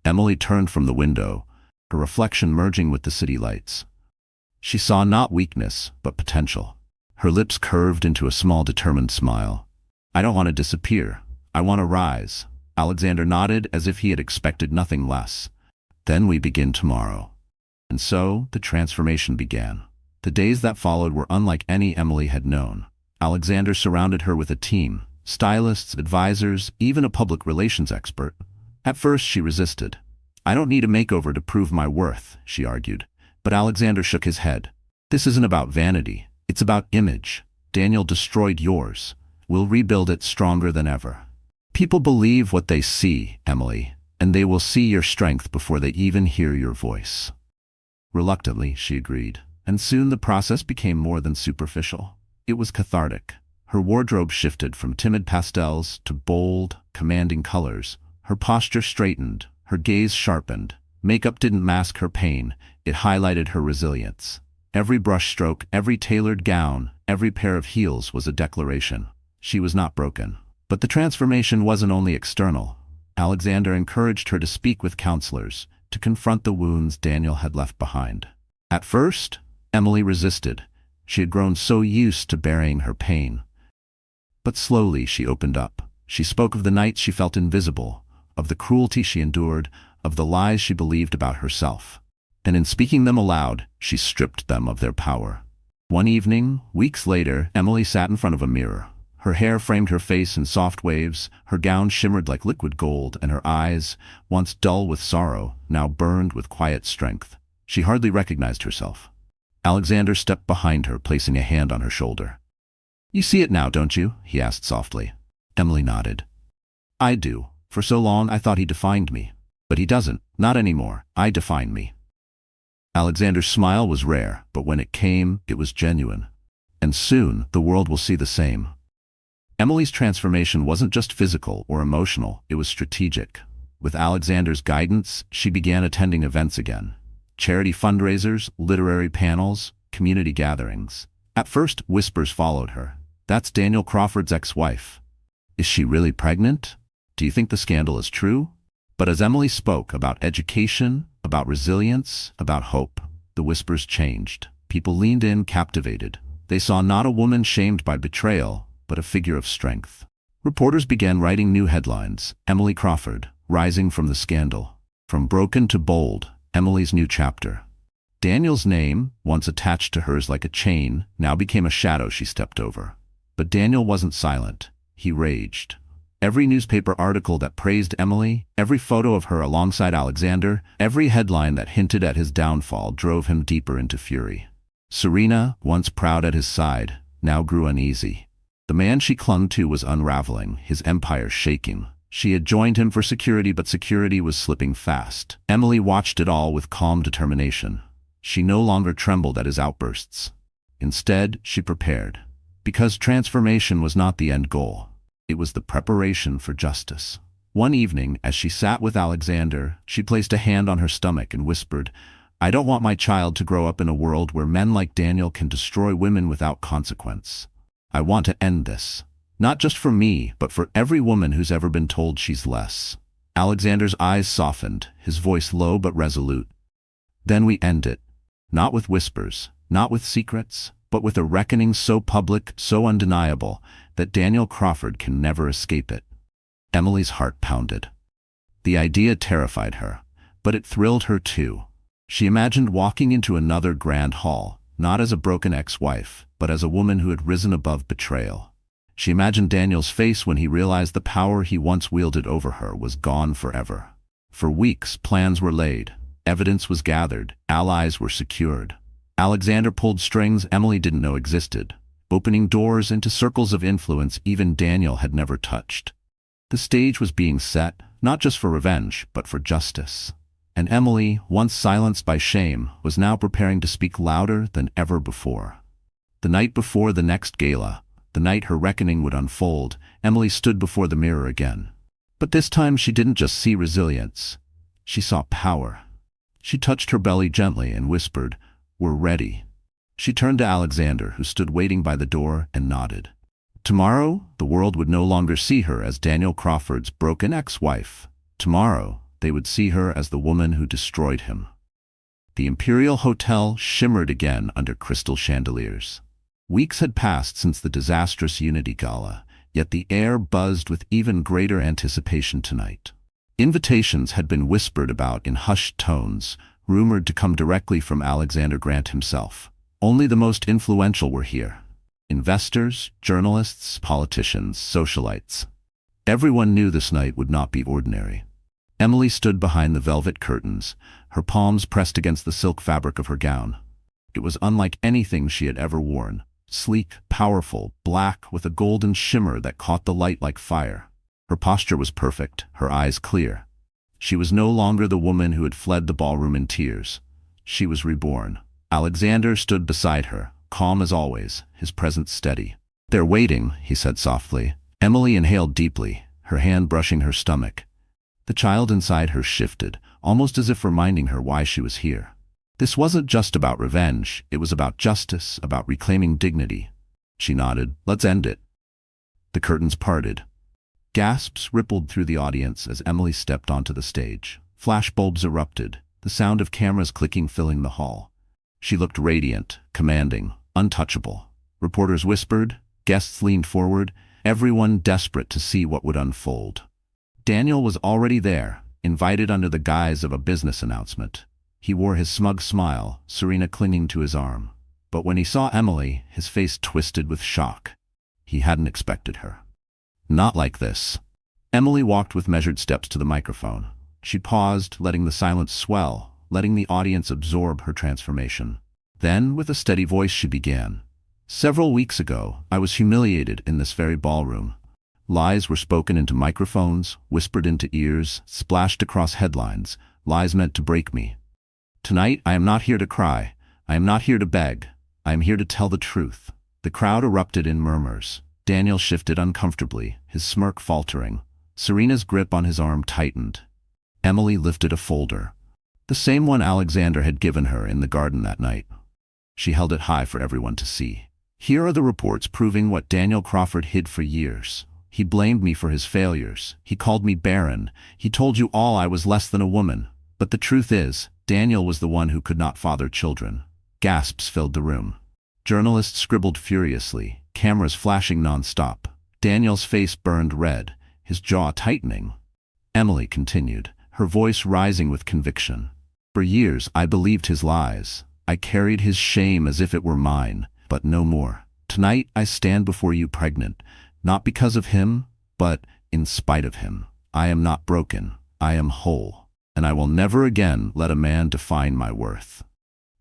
S1: Emily turned from the window, her reflection merging with the city lights. She saw not weakness, but potential. Her lips curved into a small, determined smile. "I don't want to disappear. I want to rise." Alexander nodded as if he had expected nothing less. "Then we begin tomorrow." And so the transformation began. The days that followed were unlike any Emily had known. Alexander surrounded her with a team, stylists, advisors, even a public relations expert. At first she resisted. "I don't need a makeover to prove my worth," she argued. But Alexander shook his head. "This isn't about vanity. It's about image. Daniel destroyed yours. We'll rebuild it stronger than ever. People believe what they see, Emily, and they will see your strength before they even hear your voice." Reluctantly, she agreed. And soon the process became more than superficial. It was cathartic. Her wardrobe shifted from timid pastels to bold, commanding colors. Her posture straightened, her gaze sharpened. Makeup didn't mask her pain, it highlighted her resilience. Every brushstroke, every tailored gown, every pair of heels was a declaration. She was not broken. But the transformation wasn't only external. Alexander encouraged her to speak with counselors, to confront the wounds Daniel had left behind. At first, Emily resisted. She had grown so used to burying her pain. But slowly she opened up. She spoke of the nights she felt invisible, of the cruelty she endured, of the lies she believed about herself. And in speaking them aloud, she stripped them of their power. One evening, weeks later, Emily sat in front of a mirror. Her hair framed her face in soft waves, her gown shimmered like liquid gold, and her eyes, once dull with sorrow, now burned with quiet strength. She hardly recognized herself. Alexander stepped behind her, placing a hand on her shoulder. "You see it now, don't you?" he asked softly. Emily nodded. "I do. For so long I thought he defined me. But he doesn't. Not anymore. I define me." Alexander's smile was rare, but when it came, it was genuine. And soon, the world will see the same. Emily's transformation wasn't just physical or emotional, it was strategic. With Alexander's guidance, she began attending events again. Charity fundraisers, literary panels, community gatherings. At first, whispers followed her. That's Daniel Crawford's ex-wife. Is she really pregnant? Do you think the scandal is true? But as Emily spoke about education, about resilience, about hope, the whispers changed. People leaned in, captivated. They saw not a woman shamed by betrayal, but a figure of strength. Reporters began writing new headlines. Emily Crawford, rising from the scandal. From broken to bold, Emily's new chapter. Daniel's name, once attached to hers like a chain, now became a shadow she stepped over. But Daniel wasn't silent. He raged. Every newspaper article that praised Emily, every photo of her alongside Alexander, every headline that hinted at his downfall drove him deeper into fury. Serena, once proud at his side, now grew uneasy. The man she clung to was unraveling, his empire shaking. She had joined him for security, but security was slipping fast. Emily watched it all with calm determination. She no longer trembled at his outbursts. Instead, she prepared. Because transformation was not the end goal. It was the preparation for justice. One evening, as she sat with Alexander, she placed a hand on her stomach and whispered, "I don't want my child to grow up in a world where men like Daniel can destroy women without consequence. I want to end this. Not just for me, but for every woman who's ever been told she's less." Alexander's eyes softened, his voice low but resolute. "Then we end it. Not with whispers, not with secrets, but with a reckoning so public, so undeniable, that Daniel Crawford can never escape it." Emily's heart pounded. The idea terrified her, but it thrilled her too. She imagined walking into another grand hall, not as a broken ex-wife, but as a woman who had risen above betrayal. She imagined Daniel's face when he realized the power he once wielded over her was gone forever. For weeks, plans were laid, evidence was gathered, allies were secured. Alexander pulled strings Emily didn't know existed, opening doors into circles of influence even Daniel had never touched. The stage was being set, not just for revenge, but for justice. And Emily, once silenced by shame, was now preparing to speak louder than ever before. The night before the next gala, the night her reckoning would unfold, Emily stood before the mirror again. But this time she didn't just see resilience. She saw power. She touched her belly gently and whispered, "We're ready." She turned to Alexander, who stood waiting by the door, and nodded. Tomorrow, the world would no longer see her as Daniel Crawford's broken ex-wife. Tomorrow, they would see her as the woman who destroyed him. The Imperial Hotel shimmered again under crystal chandeliers. Weeks had passed since the disastrous Unity Gala, yet the air buzzed with even greater anticipation tonight. Invitations had been whispered about in hushed tones, rumored to come directly from Alexander Grant himself. Only the most influential were here. Investors, journalists, politicians, socialites. Everyone knew this night would not be ordinary. Emily stood behind the velvet curtains, her palms pressed against the silk fabric of her gown. It was unlike anything she had ever worn. Sleek, powerful, black, with a golden shimmer that caught the light like fire. Her posture was perfect, her eyes clear. She was no longer the woman who had fled the ballroom in tears. She was reborn. Alexander stood beside her, calm as always, his presence steady. "They're waiting," he said softly. Emily inhaled deeply, her hand brushing her stomach. The child inside her shifted, almost as if reminding her why she was here. This wasn't just about revenge, it was about justice, about reclaiming dignity. She nodded. "Let's end it." The curtains parted. Gasps rippled through the audience as Emily stepped onto the stage. Flashbulbs erupted, the sound of cameras clicking filling the hall. She looked radiant, commanding, untouchable. Reporters whispered, guests leaned forward, everyone desperate to see what would unfold. Daniel was already there, invited under the guise of a business announcement. He wore his smug smile, Serena clinging to his arm. But when he saw Emily, his face twisted with shock. He hadn't expected her. Not like this. Emily walked with measured steps to the microphone. She paused, letting the silence swell, letting the audience absorb her transformation. Then, with a steady voice, she began. "Several weeks ago, I was humiliated in this very ballroom. Lies were spoken into microphones, whispered into ears, splashed across headlines, lies meant to break me. Tonight, I am not here to cry. I am not here to beg. I am here to tell the truth. The crowd erupted in murmurs. Daniel shifted uncomfortably, his smirk faltering. Serena's grip on his arm tightened. Emily lifted a folder. The same one Alexander had given her in the garden that night. She held it high for everyone to see. Here are the reports proving what Daniel Crawford hid for years. He blamed me for his failures. He called me barren. He told you all I was less than a woman. But the truth is, Daniel was the one who could not father children. Gasps filled the room. Journalists scribbled furiously, cameras flashing non-stop. Daniel's face burned red, his jaw tightening. Emily continued, her voice rising with conviction. For years I believed his lies. I carried his shame as if it were mine, but no more. Tonight I stand before you pregnant, not because of him, but in spite of him. I am not broken. I am whole. And I will never again let a man define my worth.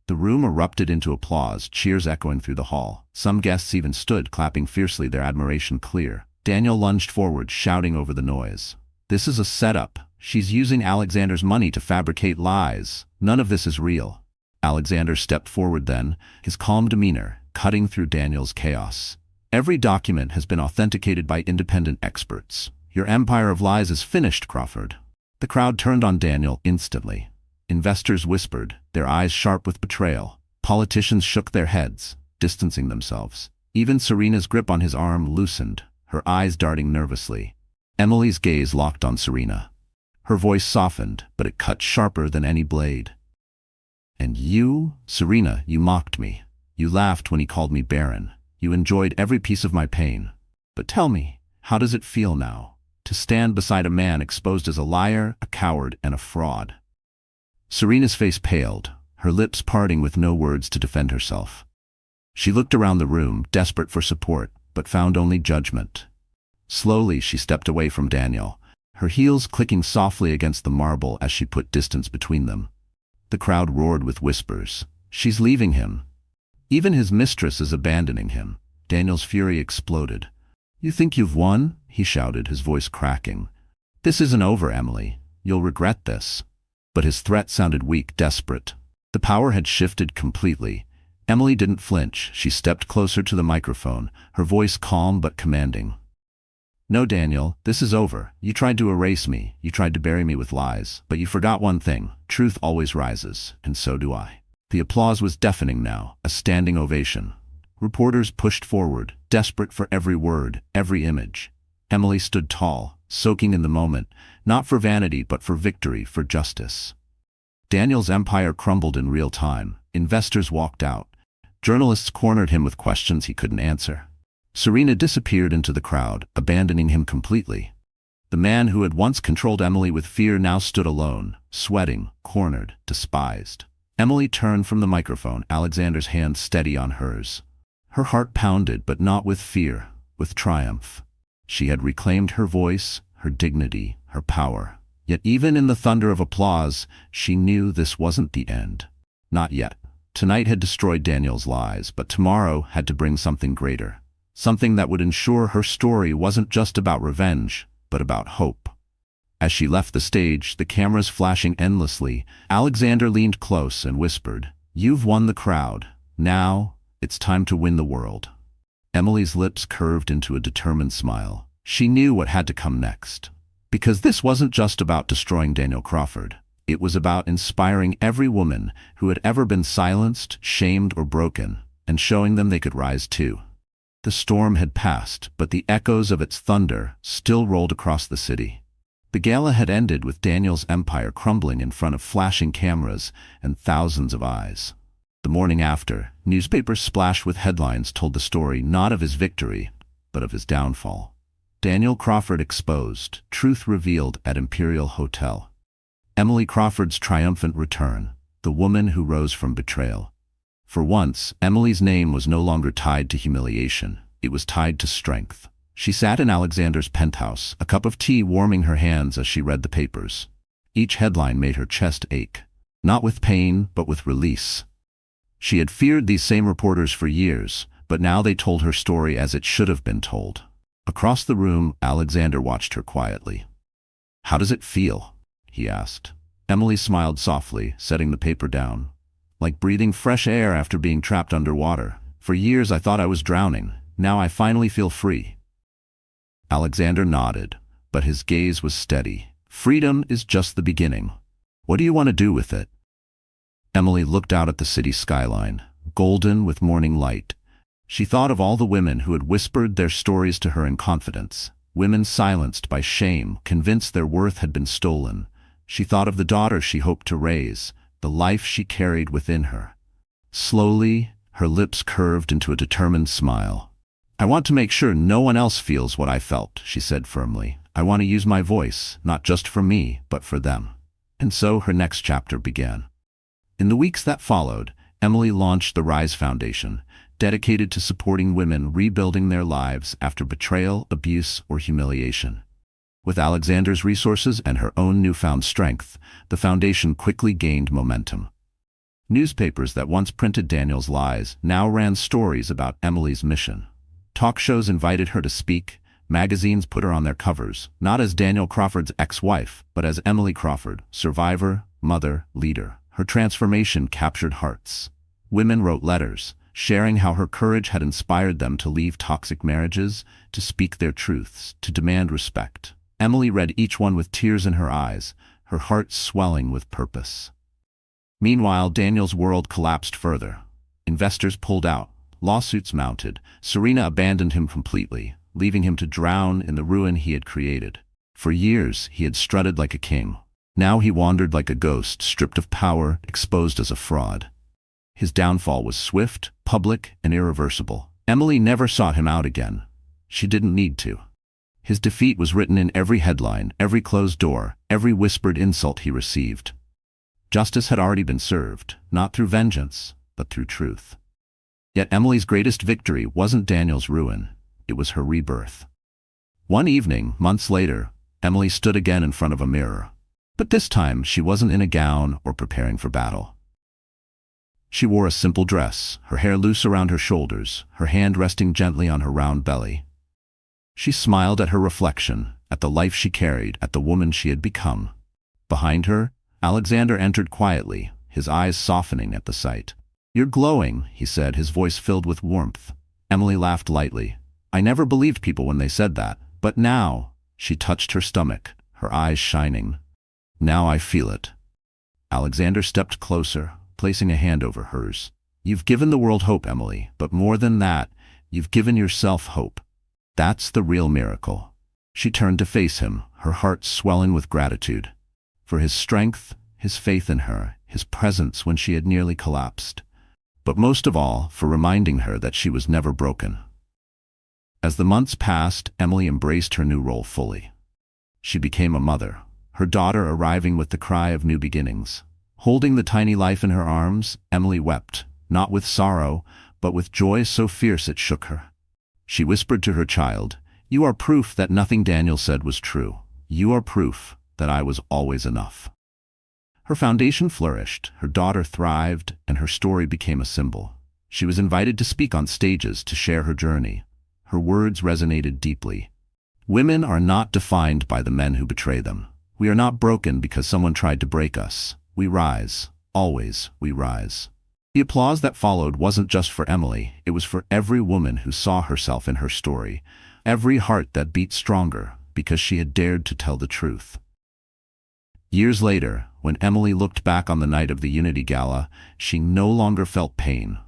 S1: The room erupted into applause, cheers echoing through the hall. Some guests even stood, clapping fiercely, their admiration clear. Daniel lunged forward, shouting over the noise. This is a setup. She's using Alexander's money to fabricate lies. None of this is real. Alexander stepped forward then, his calm demeanor cutting through Daniel's chaos. Every document has been authenticated by independent experts. Your empire of lies is finished, Crawford. The crowd turned on Daniel instantly. Investors whispered, their eyes sharp with betrayal. Politicians shook their heads, distancing themselves. Even Serena's grip on his arm loosened, her eyes darting nervously. Emily's gaze locked on Serena. Her voice softened, but it cut sharper than any blade. And you, Serena, you mocked me. You laughed when he called me barren. You enjoyed every piece of my pain. But tell me, how does it feel now, to stand beside a man exposed as a liar, a coward, and a fraud? Serena's face paled, her lips parting with no words to defend herself. She looked around the room, desperate for support, but found only judgment. Slowly she stepped away from Daniel, her heels clicking softly against the marble as she put distance between them. The crowd roared with whispers. She's leaving him. Even his mistress is abandoning him. Daniel's fury exploded. You think you've won? He shouted, his voice cracking. This isn't over, Emily. You'll regret this. But his threat sounded weak, desperate. The power had shifted completely. Emily didn't flinch. She stepped closer to the microphone, her voice calm but commanding. No, Daniel, this is over. You tried to erase me. You tried to bury me with lies. But you forgot one thing. Truth always rises, and so do I. The applause was deafening now, a standing ovation. Reporters pushed forward, desperate for every word, every image. Emily stood tall, soaking in the moment, not for vanity but for victory, for justice. Daniel's empire crumbled in real time. Investors walked out. Journalists cornered him with questions he couldn't answer. Serena disappeared into the crowd, abandoning him completely. The man who had once controlled Emily with fear now stood alone, sweating, cornered, despised. Emily turned from the microphone, Alexander's hand steady on hers. Her heart pounded, but not with fear, with triumph. She had reclaimed her voice, her dignity, her power. Yet even in the thunder of applause, she knew this wasn't the end. Not yet. Tonight had destroyed Daniel's lies, but tomorrow had to bring something greater. Something that would ensure her story wasn't just about revenge, but about hope. As she left the stage, the cameras flashing endlessly, Alexander leaned close and whispered, "You've won the crowd. Now, it's time to win the world." Emily's lips curved into a determined smile. She knew what had to come next. Because this wasn't just about destroying Daniel Crawford. It was about inspiring every woman who had ever been silenced, shamed, or broken, and showing them they could rise too. The storm had passed, but the echoes of its thunder still rolled across the city. The gala had ended with Daniel's empire crumbling in front of flashing cameras and thousands of eyes. The morning after, newspapers splashed with headlines told the story not of his victory, but of his downfall. Daniel Crawford exposed, truth revealed at Imperial Hotel. Emily Crawford's triumphant return, the woman who rose from betrayal. For once, Emily's name was no longer tied to humiliation. It was tied to strength. She sat in Alexander's penthouse, a cup of tea warming her hands as she read the papers. Each headline made her chest ache, not with pain, but with release. She had feared these same reporters for years, but now they told her story as it should have been told. Across the room, Alexander watched her quietly. "How does it feel?" he asked. Emily smiled softly, setting the paper down. "Like breathing fresh air after being trapped underwater. For years I thought I was drowning. Now I finally feel free." Alexander nodded, but his gaze was steady. "Freedom is just the beginning. What do you want to do with it?" Emily looked out at the city skyline, golden with morning light. She thought of all the women who had whispered their stories to her in confidence, women silenced by shame, convinced their worth had been stolen. She thought of the daughter she hoped to raise, the life she carried within her. Slowly, her lips curved into a determined smile. "I want to make sure no one else feels what I felt," she said firmly. "I want to use my voice, not just for me, but for them." And so her next chapter began. In the weeks that followed, Emily launched the Rise Foundation, dedicated to supporting women rebuilding their lives after betrayal, abuse, or humiliation. With Alexander's resources and her own newfound strength, the foundation quickly gained momentum. Newspapers that once printed Daniel's lies now ran stories about Emily's mission. Talk shows invited her to speak, magazines put her on their covers, not as Daniel Crawford's ex-wife, but as Emily Crawford, survivor, mother, leader. Her transformation captured hearts. Women wrote letters, sharing how her courage had inspired them to leave toxic marriages, to speak their truths, to demand respect. Emily read each one with tears in her eyes, her heart swelling with purpose. Meanwhile, Daniel's world collapsed further. Investors pulled out, lawsuits mounted. Serena abandoned him completely, leaving him to drown in the ruin he had created. For years, he had strutted like a king. Now he wandered like a ghost, stripped of power, exposed as a fraud. His downfall was swift, public, and irreversible. Emily never sought him out again. She didn't need to. His defeat was written in every headline, every closed door, every whispered insult he received. Justice had already been served, not through vengeance, but through truth. Yet Emily's greatest victory wasn't Daniel's ruin. It was her rebirth. One evening, months later, Emily stood again in front of a mirror. But this time, she wasn't in a gown or preparing for battle. She wore a simple dress, her hair loose around her shoulders, her hand resting gently on her round belly. She smiled at her reflection, at the life she carried, at the woman she had become. Behind her, Alexander entered quietly, his eyes softening at the sight. "You're glowing," he said, his voice filled with warmth. Emily laughed lightly. "I never believed people when they said that, but now," she touched her stomach, her eyes shining. "Now I feel it." Alexander stepped closer, placing a hand over hers. "You've given the world hope, Emily, but more than that, you've given yourself hope. That's the real miracle." She turned to face him, her heart swelling with gratitude. For his strength, his faith in her, his presence when she had nearly collapsed. But most of all, for reminding her that she was never broken. As the months passed, Emily embraced her new role fully. She became a mother, her daughter arriving with the cry of new beginnings. Holding the tiny life in her arms, Emily wept, not with sorrow, but with joy so fierce it shook her. She whispered to her child, "You are proof that nothing Daniel said was true. You are proof that I was always enough." Her foundation flourished, her daughter thrived, and her story became a symbol. She was invited to speak on stages to share her journey. Her words resonated deeply. Women are not defined by the men who betray them. We are not broken because someone tried to break us. We rise. Always we rise. The applause that followed wasn't just for Emily, it was for every woman who saw herself in her story, every heart that beat stronger because she had dared to tell the truth. Years later, when Emily looked back on the night of the Unity Gala, she no longer felt pain.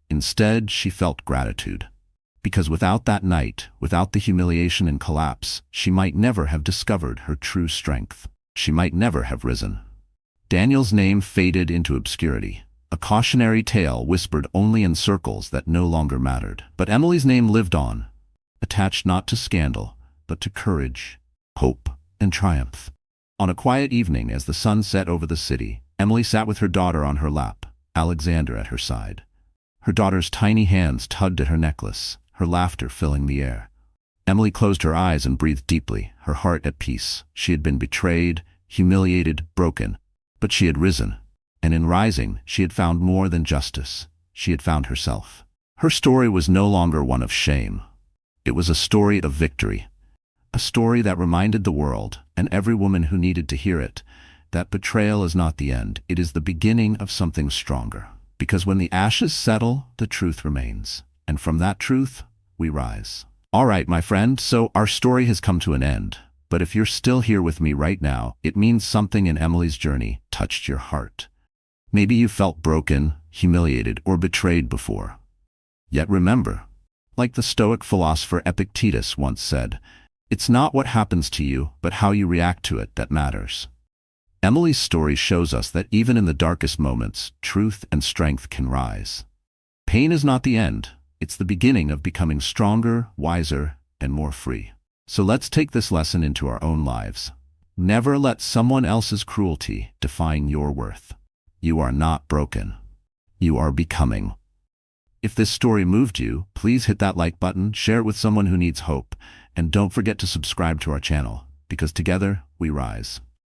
S1: Instead, she felt gratitude. Because without that night, without the humiliation and collapse, she might never have discovered her true strength. She might never have risen. Daniel's name faded into obscurity. A cautionary tale whispered only in circles that no longer mattered. But Emily's name lived on, attached not to scandal, but to courage, hope, and triumph. On a quiet evening as the sun set over the city, Emily sat with her daughter on her lap, Alexander at her side. Her daughter's tiny hands tugged at her necklace, her laughter filling the air. Emily closed her eyes and breathed deeply, her heart at peace. She had been betrayed, humiliated, broken, but she had risen. And in rising, she had found more than justice. She had found herself. Her story was no longer one of shame. It was a story of victory. A story that reminded the world, and every woman who needed to hear it, that betrayal is not the end, it is the beginning of something stronger. Because when the ashes settle, the truth remains. and from that truth, we rise. All right, my friend, so our story has come to an end. But if you're still here with me right now, it means something in Emily's journey touched your heart. Maybe you felt broken, humiliated, or betrayed before. Yet remember, like the Stoic philosopher Epictetus once said, it's not what happens to you, but how you react to it that matters. Emily's story shows us that even in the darkest moments, truth and strength can rise. Pain is not the end, it's the beginning of becoming stronger, wiser, and more free. So let's take this lesson into our own lives. Never let someone else's cruelty define your worth. You are not broken. You are becoming. If this story moved you, please hit that like button, share it with someone who needs hope, and don't forget to subscribe to our channel, because together we rise.